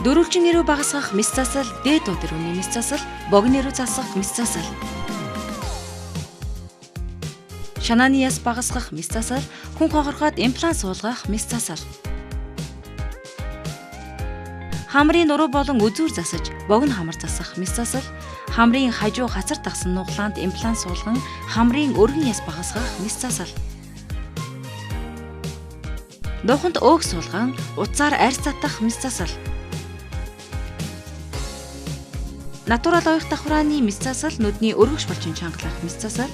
Дөрвөлжин нэрүү багасгах мэс засал, дээд өдрөний мэс засал, богино нэрүү засах мэс засал. Шанааны яс багасгах мэс засал, хүн хохорхоод имплант суулгах мэс засал. Хамрын нуруу болон үзүүр засаж, богино хамар засах мэс засал, хамрын хажуу хацар тагсан нуглаанд имплант суулган, хамрын өргөн яс багасгах мэс засал. Духанд өөх суулган, утсаар арьс татах мэс засал. Натурал оёх давхрааны мэс засал, нүдний өргөгч булчин чангалах мэс засал.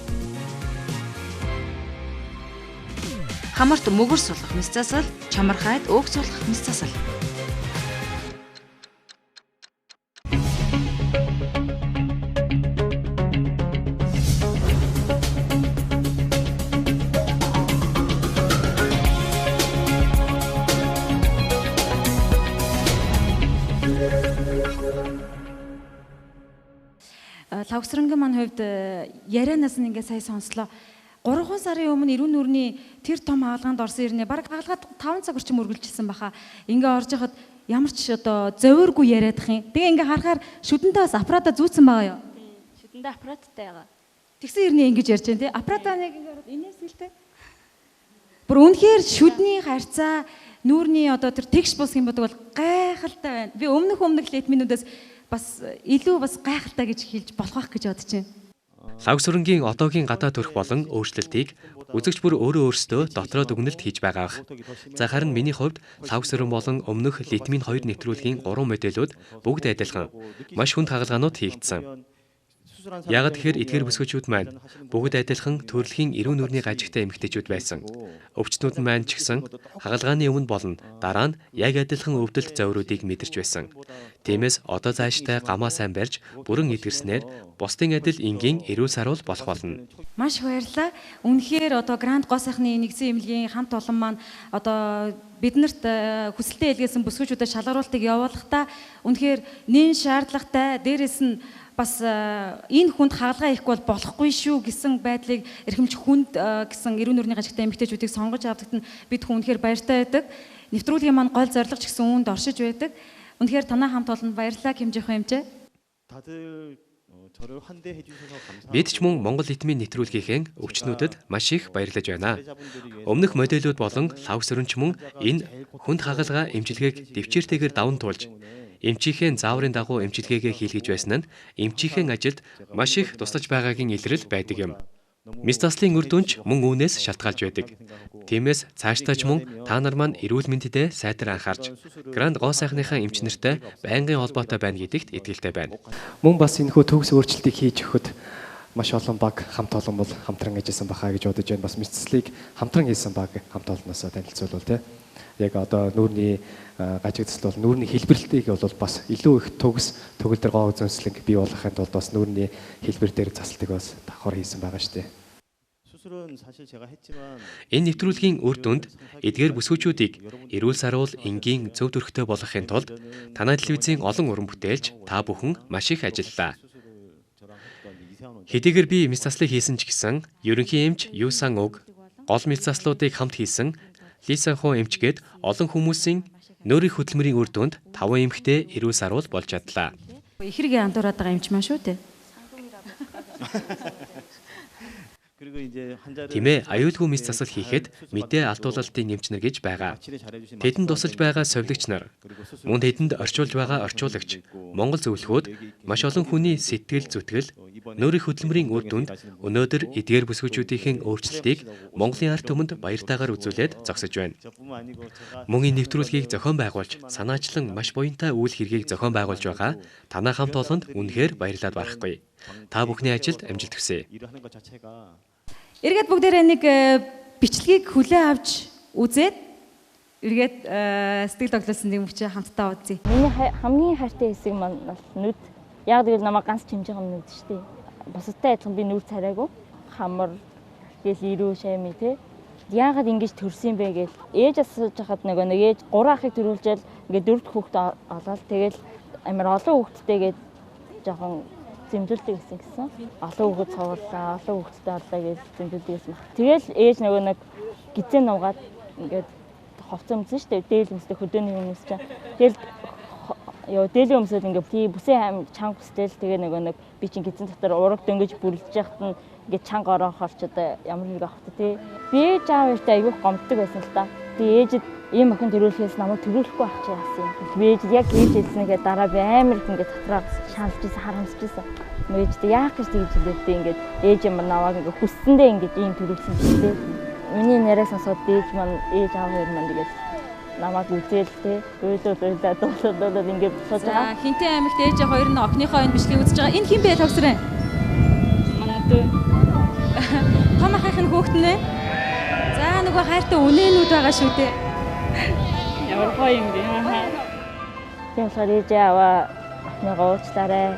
Хамарт мөгөр суулгах мэс засал, чамархайд өөх суулгах мэс засал. Лавсрынгийн маань хувьд ярианаас нь ингээ сая сонслоо. 3 сарын өмнө эрүүн нүрийн тэр том хаалганд орсон ирнэ. Бараг хаалгаад 5 цаг орчим үргэлжилсэн баха. Ингээ орж яхад ямар ч одоо зовиоргүй яриадах юм. Тэгээ ингээ харахаар шүдэндээ бас аппарата зүүцсэн байгаа юу? Шүдэндээ аппараттай байгаа. Тэгсэн ирнэ ингэж ярьж байна тий. Аппарата нэг ингээ ороод инээс хэлтэй. Бүр үнэхээр шүдний харьцаа нүүрний одоо тэр тэгш бус юм бодог бол гайхалтай байна. Би өмнөх летминүүдээс бас илүү бас гайхалтай гэж хэлж болох байх гэж бодож байна. Лав сөрөнгийн одоогийн гадаа төрх болон өөрчлөлтийг үзэгч бүр өөрөөсөө дотроо дүгнэлт хийж байгаа. За харин миний хувьд лав сөрөн болон өмнөх литмин 2 нэвтрүүлгийн 3 модулууд бүгд адилхан маш хүнд хагалгаанууд хийгдсэн. Яагаад тэгэхээр эдгээр бүсгүүчүүд маань бүгд адилхан төрөлхийн эрүүн нүрийн гажигтай эмэгтэйчүүд байсан. Өвчтнүүд маань ч гэсэн хагалгааны өмнө болон дараа нь яг адилхан өвдөлт зовруудыг мэдэрч байсан. Тиймээс одоо цаашдаа гамаа сайн барьж бүрэн эдгэрснээр бусдын адил энгийн эрүүл саруул болох болно. Маш баярлалаа. Үнэхээр одоо Гранд гоо сайхны нэгдсэн эмнэлгийн хамт олон маань одоо биднэрт хүсэлтэд илгээсэн бүсгүүчүүдэд шалгаруултыг явуулахдаа үнэхээр нэн шаардлагатай дээрээс нь бас энэ хүнд хаалгаа ихгүй бол болохгүй шүү гэсэн байдлыг эрхэмж хүнд гэсэн эрүүн нүрийн гажигтай эмэгтэйчүүдийг сонгож авдагт нь бид үнэхээр баяртай байдаг. Нэвтрүүлгийн маань гол зорилго ч гэсэн үүнд оршиж байдаг. Үнэхээр танаа хамт олонд баярлалаа хэмжих юмжээ. Бид ч мөн Монгол литмин нэвтрүүлгийнхээ өвчтнүүдэд маш их баярлаж байна. Өмнөх модулууд болон лав сөрөнч мөн энэ хүнд хагалгаа эмчилгээг дэвчээртэйгээр даван туулж эмчийнхээ зааврын дагуу эмчилгээгээ хийлгэж байсан нь эмчийнхээ ажилд маш их тусалж байгаагийн илрэл байдаг юм. Мэс заслын үр дүнч мөн үүнээс шалтгаалж байдаг. Тиймээс цаашдаа ч мөн та нар маань эрүүл мэндэд сайтар анхаарч Гранд гоо сайхныхаа эмчнэртэй байнгын холбоотой байна гэдэгт итгэлтэй байна. Мөн бас энэхүү төгс өөрчлөлтийг хийж өгөхөд маш олон баг хамт олон бол хамтран ажилласан бахаа гэж бодож байна. Бас мэс заслыг хамтран хийсэн баг хамт олноос танилцуулбал тий. Яг одоо нүүрний гажигдсал бол нүүрний хэлбэрлэлтийг бол бас илүү их төгс төгөл дээр гоо үзэнслэг бий болгохын тулд бас нүүрний хэлбэр дээр засалтыг бас давхар хийсэн байгаа шүү дээ. Энэ нэвтрүүлгийн үр дүнд эдгээр бүсгүүчүүдийг эрүүл саруул энгийн зөв төрхтэй болгохын тулд Танай телевизийн олон уран бүтээлч та бүхэн маш их ажиллалаа. Хэдийгээр би мэс заслыг хийсэн ч гэсэн ерөнхий эмч Юу Сан Уг, гол мэс заслуудыг хамт хийсэн Ли Сан Хо эмчгээд олон хүмүүсийн нөөцийн хөдөлмөрийн үр дүнд 5 эмэгтэй эрүүл саруул болж чадлаа. Ихэргээ андуураад байгаа эмч маань шүү дээ. Тэмээ аюулгүй мэс засал хийхэд мэдээ алдуулалтын нэмчнэр гэж байгаа. Тэдэнд тусалж байгаа совилогч нар, мөн тэдэнд орчуулж байгаа орчуулагч, Монгол зөвлөхүүд маш олон хүний сэтгэл зүтгэл, нөөцийн хөдөлмөрийн үр дүнд өнөөдөр эдгээр бүсгүүчүүдийн өөрчлөлтийг Монголын ард түмэнд баяртайгаар үзүүлээд зогсож байна. Мөн энэ нэвтрүүлгийг зохион байгуулж, санаачлан маш буянтай үйл хэргийг зохион байгуулж байгаа танай хамт олонд үнэхээр баярлалаа барахгүй. Та бүхний ажилд амжилт хүсье. Эргээд бүгдээрээ нэг бичлэгийг хүлээн авч үзээд эргээд сэтгэл тоглосон нэг мөчөө хамтдаа үзье. Миний хамгийн хайртай хэсэг маань бол нүд. Яг тэгэл намайг ганц чимж байгаа нүд шүү дээ. Бусадтай адилхан би нүд царайгүй. Хамар тэгэл ирүү шами те. Яагаад ингэж төрсөн бэ гэж ээж асууж хахад нэг ээж 3 ахыг төрүүлжэл ингээд 4 дахь хүүхэд олоод тэгэл амар олон хүүхэдтэйгээд жоохон зэмлүүлдэг гэсэн. Олон хүүхэд цоврлаа, олон хүүхэдтэй орлоо гэж зэмлүүлдэг гэсэн. Тэгэл ээж нэг гизээ нуугаад ингээд ховцсон юмсэн шүү дээ. Дээл өмсдөг хөдөөний хүмүүс чинь. Тэгэл дээлийн өмсөд ингээд тий бүсээ чанга бүстэл тэгээ нэг би чинь гизэн дотор ураг дөнгөж бүрлдэж яхад нь ингээд чанга ороохорч одоо ямар хэрэг авах тий. Би ээж аав ихтэй аягүй гомддог байсан л та. Тэгээ ээжэд ийм охин төрүүлэхээс намайг төрүүлэхгүй ах чи яасан юм. Би ээж яг ээж хэлснэгээ дараа би амар их ингээд дотроо шаналж исэн харамсаж исэн. Ээжтэй яах гэж тэгж хэлээдээ ингээд ээж юм наваг ингээд хүссэндээ ингээд ийм төрүүлсэн ч тий. Миний нэрээс сонсоод ээж маань ээж аав хоёр маань тэгээд намайг үзэл тий. Үйлдэл ингээд сууж байгаа. Хинтээ аймагт ээж хоёр нь охиныхоо энэ бичлэгийг үзэж байгаа. Энэ хин бэ тогсрын? Манай дүү. Том ахын хүүхэд нэ. За нөгөө хайртай үнэнүүд байгаа шүү дээ. Ямар гоё юм бэ? Тийм сариж аваа ахныгаа уучлаарай.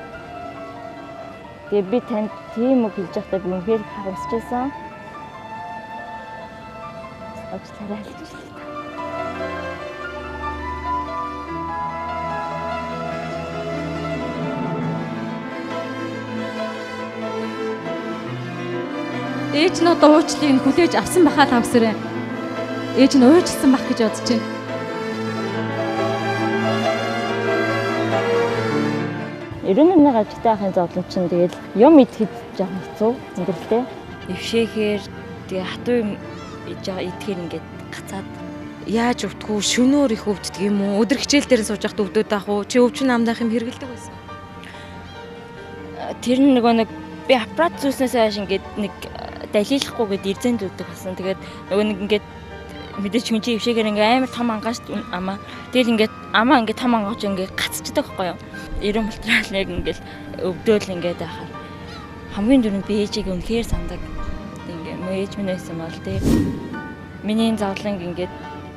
Тэгээ би танд тийм үг хэлж байхдаа би үнэхээр харамсаж байсан. Уучлаарай гэж хэлээ. Ээж нь одоо уучлалыг хүлээж авсан бахаа тавсараа. Ээж нь уучлсан бах гэж бодож байна. Ерөнхийдөө гажигтай ахын зовлон чинь тэгэл юм идэхэд жоохон хэцүү зингэлтэй. Ившээхээр тэгээ хатуу юм иж байгаа идэхээр ингээд гацаад яаж өвтгүү шөнөөр их өвддөг юм уу? Өдөр хичээл дээр сууж байхад өвдөд ах уу? Чи өвчин намдаах юм хэргэлдэг байсан. Тэр нэг би аппарат зүүснээс хойш ингээд нэг далилахгүйгээд ирзэнд үүддэг болсон. Тэгээд нэг ингээд мэдээч хүн чи ившээгээр ингээд амар том ангаач амаа. Тэгэл ингээд амаа ингээд том ангаач ингээд гацчихдаг байхгүй юу? Ерөн болтрал яг ингээд өвдөөл ингээд байхаар хамгийн дөрөв би ээжийг үнэхээр сандаг. Ингээд ээж минь байсан бол тий. Миний зовлон ингээд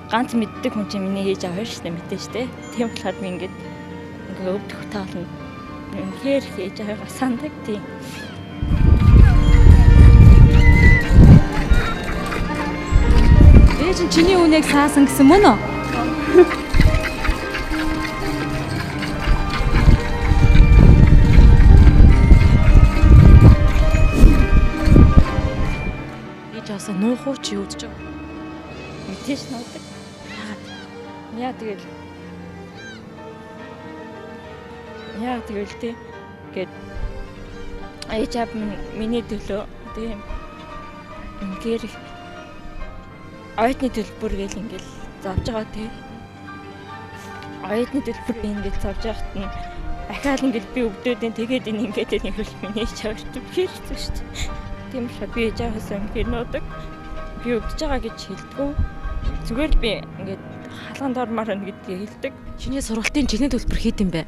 ганц мэддэг хүн чинь миний ээж аваа шүү дээ мэдээж тий. Тийм болохоор би ингээд өвдөх таална. Үнэхээр ээж аваа сандаг тий. Ээж нь чиний үнэийг саасан гэсэн мөн үү? Ээж аваа нуух уу чи үүдэж байгаа? Мэдээж нуудаг. Яа тэгэл тий. Гэт ээж аав миний төлөө тийм үнэхээр оюутны төлбөр гэл ингээл зовж байгаа тий. Оюутны төлбөр ингээд зовж байхад нь ахаал ингээд би өвдөөдэн тэгээд энэ ингээд нэрвэл миний чаварч хэрэгсэн шүү дээ. Тийм болохоор би ээж аваасаа ингээд нуудаг. Би өвдөж байгаа гэж хэлдэггүй. Зүгээр л би ингээд халгаанд ормоор байна гэдгийг хэлдэг. Чиний сургалтын жилийн төлбөр хэд юм бэ?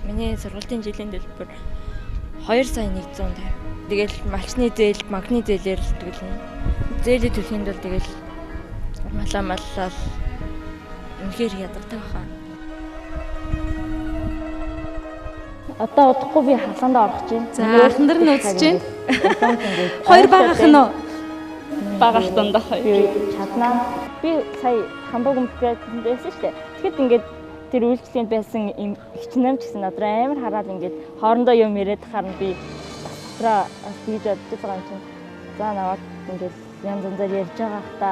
Миний сургалтын жилийн төлбөр 2,150. Тэгэл малчны зээл, магны зээлээр л төлнө. Зээлийн төлөхийн бол тэгэл маллал үнэхээр ядардаг хаа. Одоо удахгүй би халаанд орох чинь. За ахнар нь үзэж байна. Хоёр баг ах нь уу? багаалтан дах. Чаднаа. Би сая хамбаг өмсгөөд байсан шүү дээ. Тэгэхэд ингээд тэр үйлчлэгэнд байсан юм хичнээн ч гэсэн надад амар хараад ингээд хоорондоо юм яриад харна би дотроо тэгж бодож байгаа юм чинь. За наваад ингээд янз янзаар ярьж байгаа хта.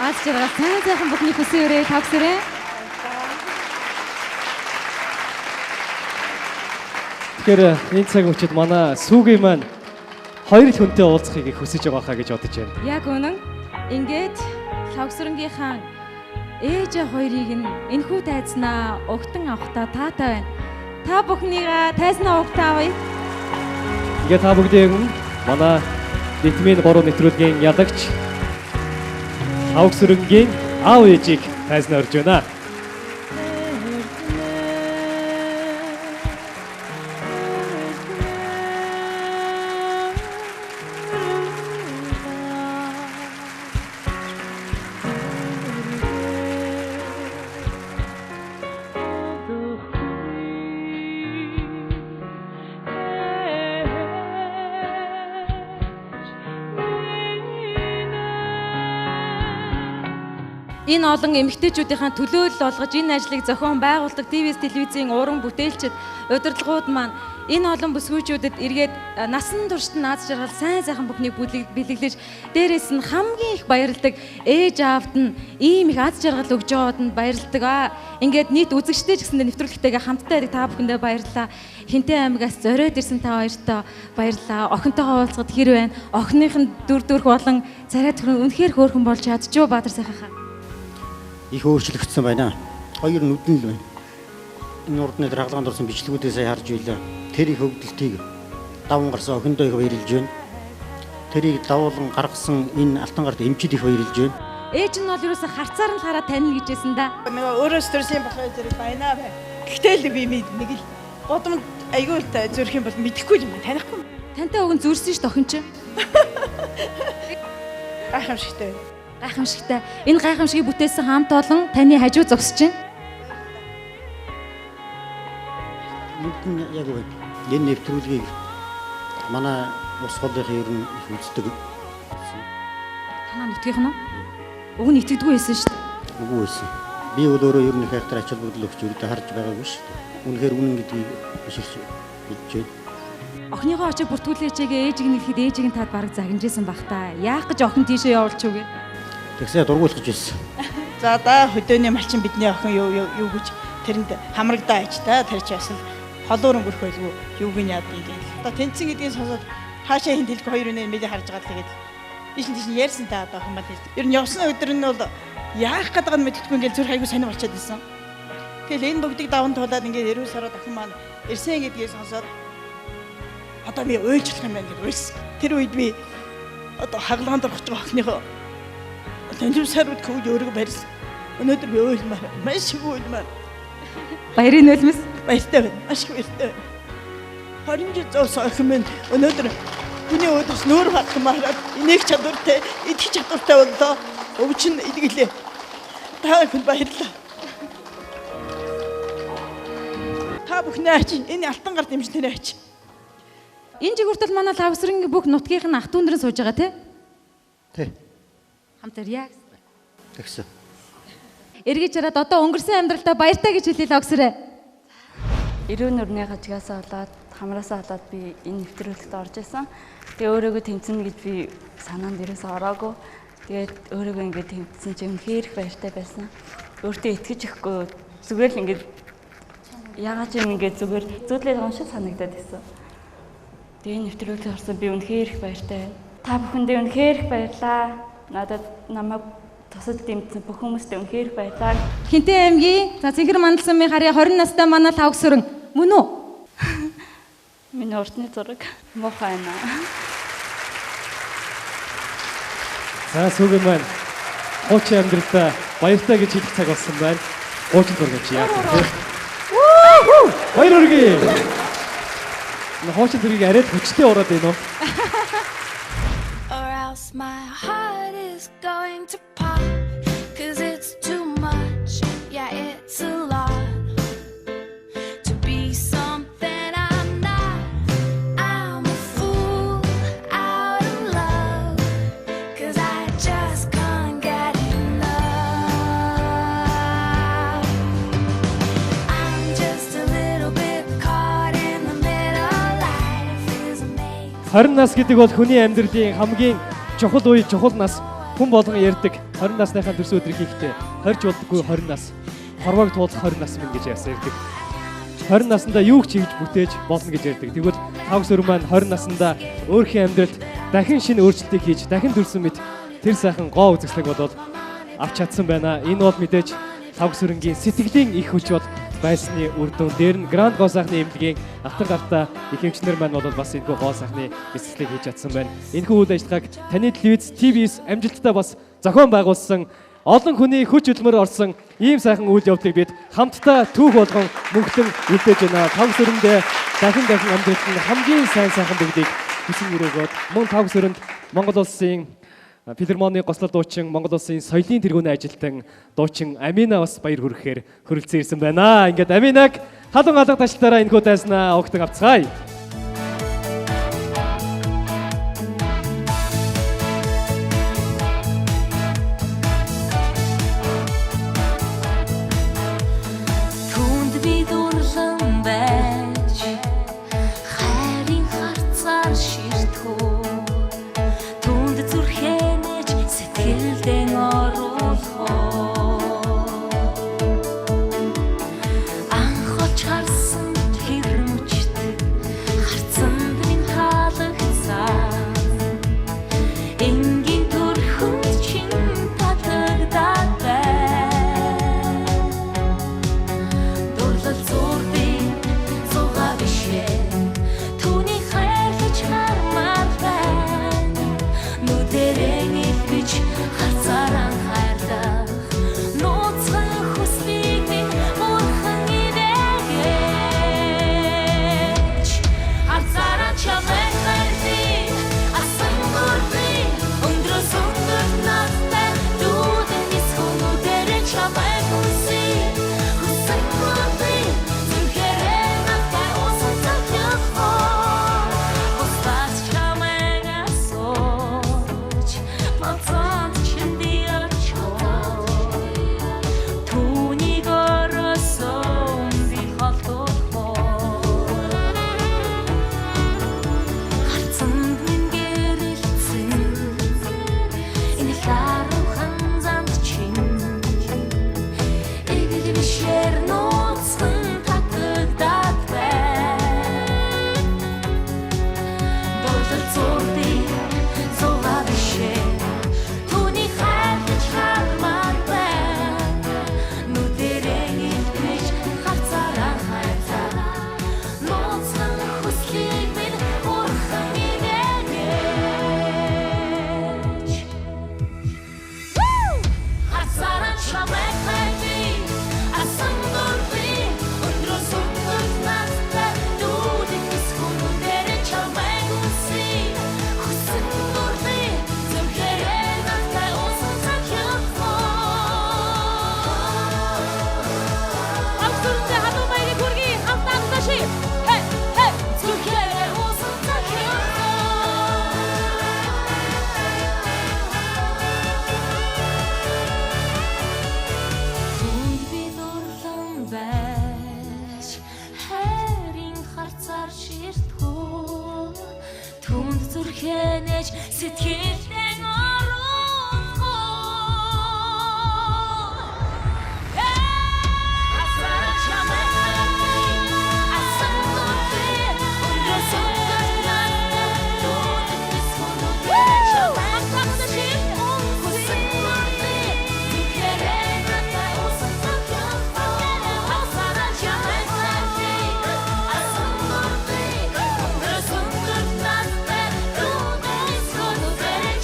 Аз жаргал сайхан бүхний хүсэн өрөө тавсараа. Тэгэхээр энэ цаг үчид манай сүүгийн маань хоёр л хүнтэй уулзахыг их хүсэж байгаа хаа гэж бодож байна. Яг үнэн. Ингээд Лавсрангийнхаа ээж хоёрыг нь энхүү тайзнаа угтан авахта таатай байна. Та бүхнийгаа тайзнаа угтаа авъя. Ингээд та бүгдээ манай Литмийн 3 нэвтрүүлгийн ялагч Лавсрангийн аав ээжийг тайзнаа орж байна. Энэ олон эмэгтэйчүүдийн төлөөлөл олгож энэ ажлыг зохион байгуулдаг ТВ-с телевизийн уран бүтээлчид, удирдлагууд маань энэ олон бүсгүйчүүдэд эргээд насан туршид аз жаргал сайхан бүхнийг бэлэглэж дээрээс нь хамгийн их баярладаг ээж аавд нь ийм их аз жаргал өгж яваад нь баярладаг. Ингээд нийт үзэгчтэй ч гэсэндээ нэвтрүүлэгтэйгээ хамтдаа байдаг та бүхэндээ баярлалаа. Хинтээ аймагаас зориод ирсэн та хоёртоо баярлалаа. Охинтойгоо уулзахад хэр байна? Охиных нь дүрх болон царай төхрөн үнэхээр хөөрхөн болж чадчихв Баатар сайхаа. Их өөрчлөгдсөн байна. Хоёр нүдэн л байна. Энэ урд нь даргалаганд орсон бичлэгүүдээ сая харж байлаа. Тэр их хөвгөлтийг даван гарсан охиндоо их баярлж байна. Тэрийг давуулан гаргасан энэ алтан гарт эмчид их баярлж байна. Ээж нь бол ерөөсө харцаар нь хараад танил гэжсэн да. Нөгөө өөрөөс төрсөн болохоо зэрэг байна бай. Гэтэл би нэг л бодомд айгүй л зүрх юм бол мэдэхгүй юм танихгүй. Тантай өгөн зүрсэн ш тохин чи. Гайхамшигтай. Гайхамшигтай. Энэ гайхамшигыг бүтээсэн хамт олон таны хажуу зогсож байна. Яг үгүй. Энэ нэвтрүүлгийг манай ус холынхын ер нь их үздэг. Танаа нутгийнх нь уг нь итгэдэггүй байсан шүү дээ. Үгүй байсан. Би өөрөө ер нь их хайхтар ачаал бүгд л өгч өрөөдөө харж байгаагүй шүү дээ. Үнэхээр үнэн гэдгийг биширч хэлж байна. Охиныхоо очиг бүртгүүлээчээгээ ээжийг нэлэхэд ээжийг нь таад бараг загнажсэн бах та. Яах гэж охин тийшээ явуулч үгээ. Тэгсээ дургуулж байсан. За да хөдөөний малчин бидний охин юу гэж тэрэнд хамрагдаа аж та тэр чи бас холууран гөрөх байлгүй юуг нь яад юм гээл. Одоо тэнцэн гэдгийг сонсоод хаашаа хин дэлгэх хоёр үнэ мэдээ харж байгаа тэгээд тийш ярьсан та одоо охин мал. Ер нь явсан өдөр нь бол яах гэдэг нь мэдхгүй ингээл зүрх айгу сонир болчиход байсан. Тэгэл энэ бүгдийг даван туулаад ингээд 90 сард охин маань ирсэн гэдгийг сонсоод одоо би уйлжлах юм байна гэж уйлсан. Тэр үед би одоо хагалгаанд орох гэж байгаа охиныхоо тэнцэн сард күүж өөрийгөө барьсан. Өнөөдөр би уйлмаар маш их уйлмаар. Баярын нулимс баяртай байна. Маш их баяртай байна. 20 жил зоосон охин минь өнөөдөр хүний өдөрс нүүр хатмаараад энийг чадвартай, идэх чадвартай боллоо. Өвчин идгэлээ. Та бүхэн баярлалаа. Та бүхний аач энэ алтан гарт дэмжлэнэ аач. Энэ жиг хүртэл манай Лавсрангийн бүх нутгийнх нь ах дүүндрэн сууж байгаа тий? Тий. Хамтар яа. Тэгсэн. Эргэж хараад одоо өнгөрсөн амьдралдаа баяртай гэж хэлээ Лавсраа. Эрүүн нүрний хажигасаа болоод хамраасаа болоод би энэ нэвтрүүлэгт орж исэн. Тэгээ өөрийгөө тэмцэнэ гэж би санаанд ерөөсөө ороогүй. Тэгээд өөрийгөө ингээд тэмцсэн чинь үнэхээр их баяртай байсан. Өөртөө итгэж ихгүй зүгээр л ингээд яагаад ч юм ингээд зүгээр зүудлээ байгаа шиг санагдаад байсан. Тэгээ энэ нэвтрүүлэгт орсон би үнэхээр их баяртай байна. Та бүхэндээ үнэхээр их баярлалаа. Надад намайг тусад дэмжсэн бүх хүмүүстээ үнэхээр их баярлалаа. Хинтээ аймгийн Цэнгэр Мандалсамын харьяа 20 настай манай Лавсран мөн үү? Миний уртны зураг муухай байна. За сүүгэн маань хуучин амьдралдаа баяртай гэж хэлэх цаг болсон байна. Гуучин төргөч яа гэх. Баяр хүргэе. Хуучин төргийг арайд хүчтэй ураад байна уу? Or else my heart is going to pop, 'cause it's too much, yeah it's a lot to be something I'm not. I'm a fool out of love, 'cause I just can't get enough. I'm just a little bit caught in the middle. Life is amazing. 20 нас гэдэг бол хүний амьдралын хамгийн чухал үе, чухал нас. Хүн болгон ярьдаг 20 насныхаа төрсөн өдрийг хийхдээ 20 болдоггүй 20 нас. Хорвоог туулах 20 нас минь гэж ярьдаг. 20 наснда юу ч хийж бүтээж болно гэж ярьдаг. Тэгвэл тавс өр маань 20 наснда өөрхийн амьдралд дахин шинэ өөрчлөлтийг хийж, дахин төрсөн мэт тэр сайхан гоо үзэсгэлэг болоод авч чадсан байна. Энэ бол мэдээж тавс өрөнгийн сэтгэлийн их хүч бол байсны үр дүн. Дээр нь Гранд гоо сайхны эмнэлгийн алтан гартаа их эмчнэр маань бол бас энэ гоо сайхны бэлтгэлийг хийж чадсан байна. Энэхүү үйл ажиллагааг таны телевиз, ТV-с амжилттай бас зохион байгуулсан, олон хүний хүч хөдөлмөр орсон ийм сайхан үйл явдлыг бид хамтдаа түүх болгон мөнгөлөн үлдээж байна. Тавс өрөндөө дахин амьдралд нь хамгийн сайн сайхан бүгдийг хүсэн өрөөгөөд мөн тавс өрөнд Монгол улсын Филармоны гослол дуучин, Монгол улсын соёлын тэргүүний ажилтан дуучин Амина бас баяр хүргэхээр хөрөлцөн ирсэн байна. Ингээд Аминаг халуун алга ташлаараа энэхүү дайснаа огтон авцгаая. Түнд би дурлан байж хайрын харцаар ширтгүү. Түнд зүрхэнэж сэтгэлдэн оруулах. Анхолж харсан хэрмчдэг харцанд минь таалагдсан. Энгийн төрхөнд чин татагдаад байна. Дурлал зурдын зугаа бишээ түүний хайрлаж хармаар байна. Нүдэрэн илбэж харцаараа хайрлах нууцхан хүслийг минь бурхан идэгэж. Харцаараа чамайг хайрлая асан бүрдээ өндрөөс өндөр настай дүүдэн нисхэн нүдэрэн чамайг хүсье. Хүсэн бүрдээ зүрхээрээ надтай уусан захих. Бусдаас чамайг асууж мацаад чиний очоо. Түүнийг орсон би холдох. Харцанд минь гэрэлцэн энэ ларуухан замд чин эгэл бишэр нууцхан татагдаад байна. Дурлал зурдын зугаа бишээ түүний хайрлаж хармаар байна. Нүдэрэн илбэж харцаараа хайрлаа нууцхан хүслийг минь бурхан идэгэж. Харцаараа чамайг хайрлая асан бүрдээ өндрөөс өндөр настай дүүдэн нисхэн нүдэрэн чамайг хүсье. Хүсэн бүрдээ зүрхээрээ надтай уусан захих. Авсурдэ халуун баярыг хүргэе хамтдаа амташи. Хей хей зүрхээрээ уусан захих. Түнд би дурлан байж хайрын харцаар ширтгүү. Түнд зүрхэнэж сэтгэлдэн оруулах. Харцаараа чамайг хайрлая асан бүрдээ өндрөөс өндөр настай дүүдэн нисхэн нүдэрэн чамайг хүсье. Хүсэн бүрдээ зүрхээрээ надтай уусан захих. Харцаараа чамайг хайрлая асан бүрдээ өндрөөс өндөр настай дүүдэн нисхэн нүдэрэн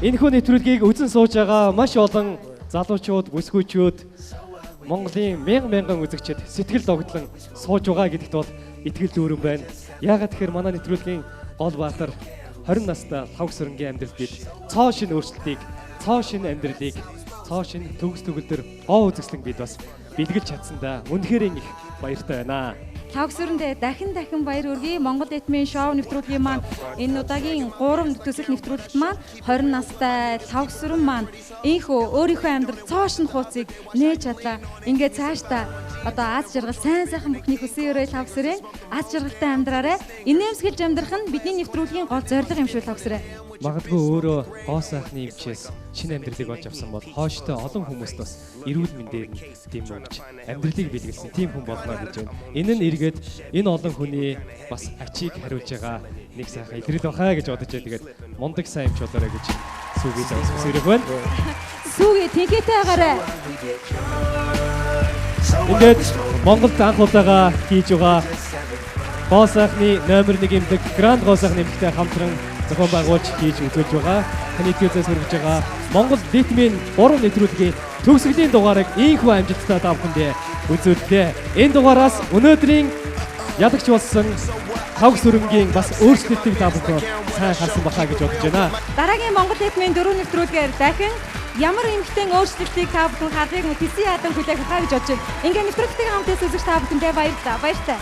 Энэхүү нэвтрүүлгийг үзэн сууж байгаа маш олон залуучууд, бүсгүйчүүд, Монголын мянган үзэгчид сэтгэл догтлон сууж байгаа гэдэгт бол итгэл дүүрэн байна. Яагаад тэгэхээр манай нэвтрүүлгийн гол баатар 20 настай лав сүрэнгийн амьдралд бид цоо шин өөрчлөлтийг, цоо шин амьдралыг, цоо шин төгс төгөлдөр гоо үзэсгэлэн бид бас бэлгэлж чадсандаа үнэхээр их баяртай байна. Тавгсүрэндээ дахин баяр хүргэе. Монгол Эдмийн шоу нэвтрүүлгийн маань энэ удаагийн 3 төсөл нэвтрүүлэлт маань 20 настай тавгсүрэн маань ийхүү өөрийнхөө амьдрал цоошин хууцыг нээж чадлаа. Ингээд цаашдаа одоо аз жаргал сайхан бүхний хүсэн өрөө тавгсүрэн аз жаргалтай амьдраарай. Инээмсэглэж амьдрах нь бидний нэвтрүүлгийн гол зорилго юм шүү тавгсүрэн. Магадгүй өөрөө гоо сайхны эмчээс шинэ амьдралыг олж авсан бол хооштой олон хүмүүст бас эрүүл мэндээр тийм өгч амьдралыг бэлгэлсэн тийм хүн болно гэж байна. Энэ нь эргээд энэ олон хүний бас ачийг хариулж байгаа нэг сайхан илрэл бахаа гэж бодож байна. Тэгээд мундаг сайн эмч болоорой гэж сүүгээ сонсох байна. Сүүгээ тэнхээтэй байгаарай. Ингээд Монголд анх удаага хийж байгаа гоо сайхны номер 1 эмнэлэг Гранд гоо сайхны эмнэлэгтэй хамтран зохион байгуулж хийж үзүүлж байгаа. Таны телевизээс хүргэж байгаа Монгол Ритмийн 3 нэвтрүүлгийн төгсгөлийн дугаарыг ийхүү амжилттай та бүхэндээ үзүүллээ. Энэ дугаараас өнөөдрийн ядагч болсон тавг сүрэнгийн бас өөрчлөлтийг та бүхэн сайн харсан бахаа гэж бодож байна. Дараагийн Монгол Ритмийн 4 нэвтрүүлгээр дахин ямар эмхтэн өөрчлөлтийг та бүхэн харахыг тэсийн ядан хүлээх хаа гэж бодож байна. Ингээ нэвтрүүлэгтэй хамтдаа үзэж та бүхэндээ баярлалаа. Баяртай.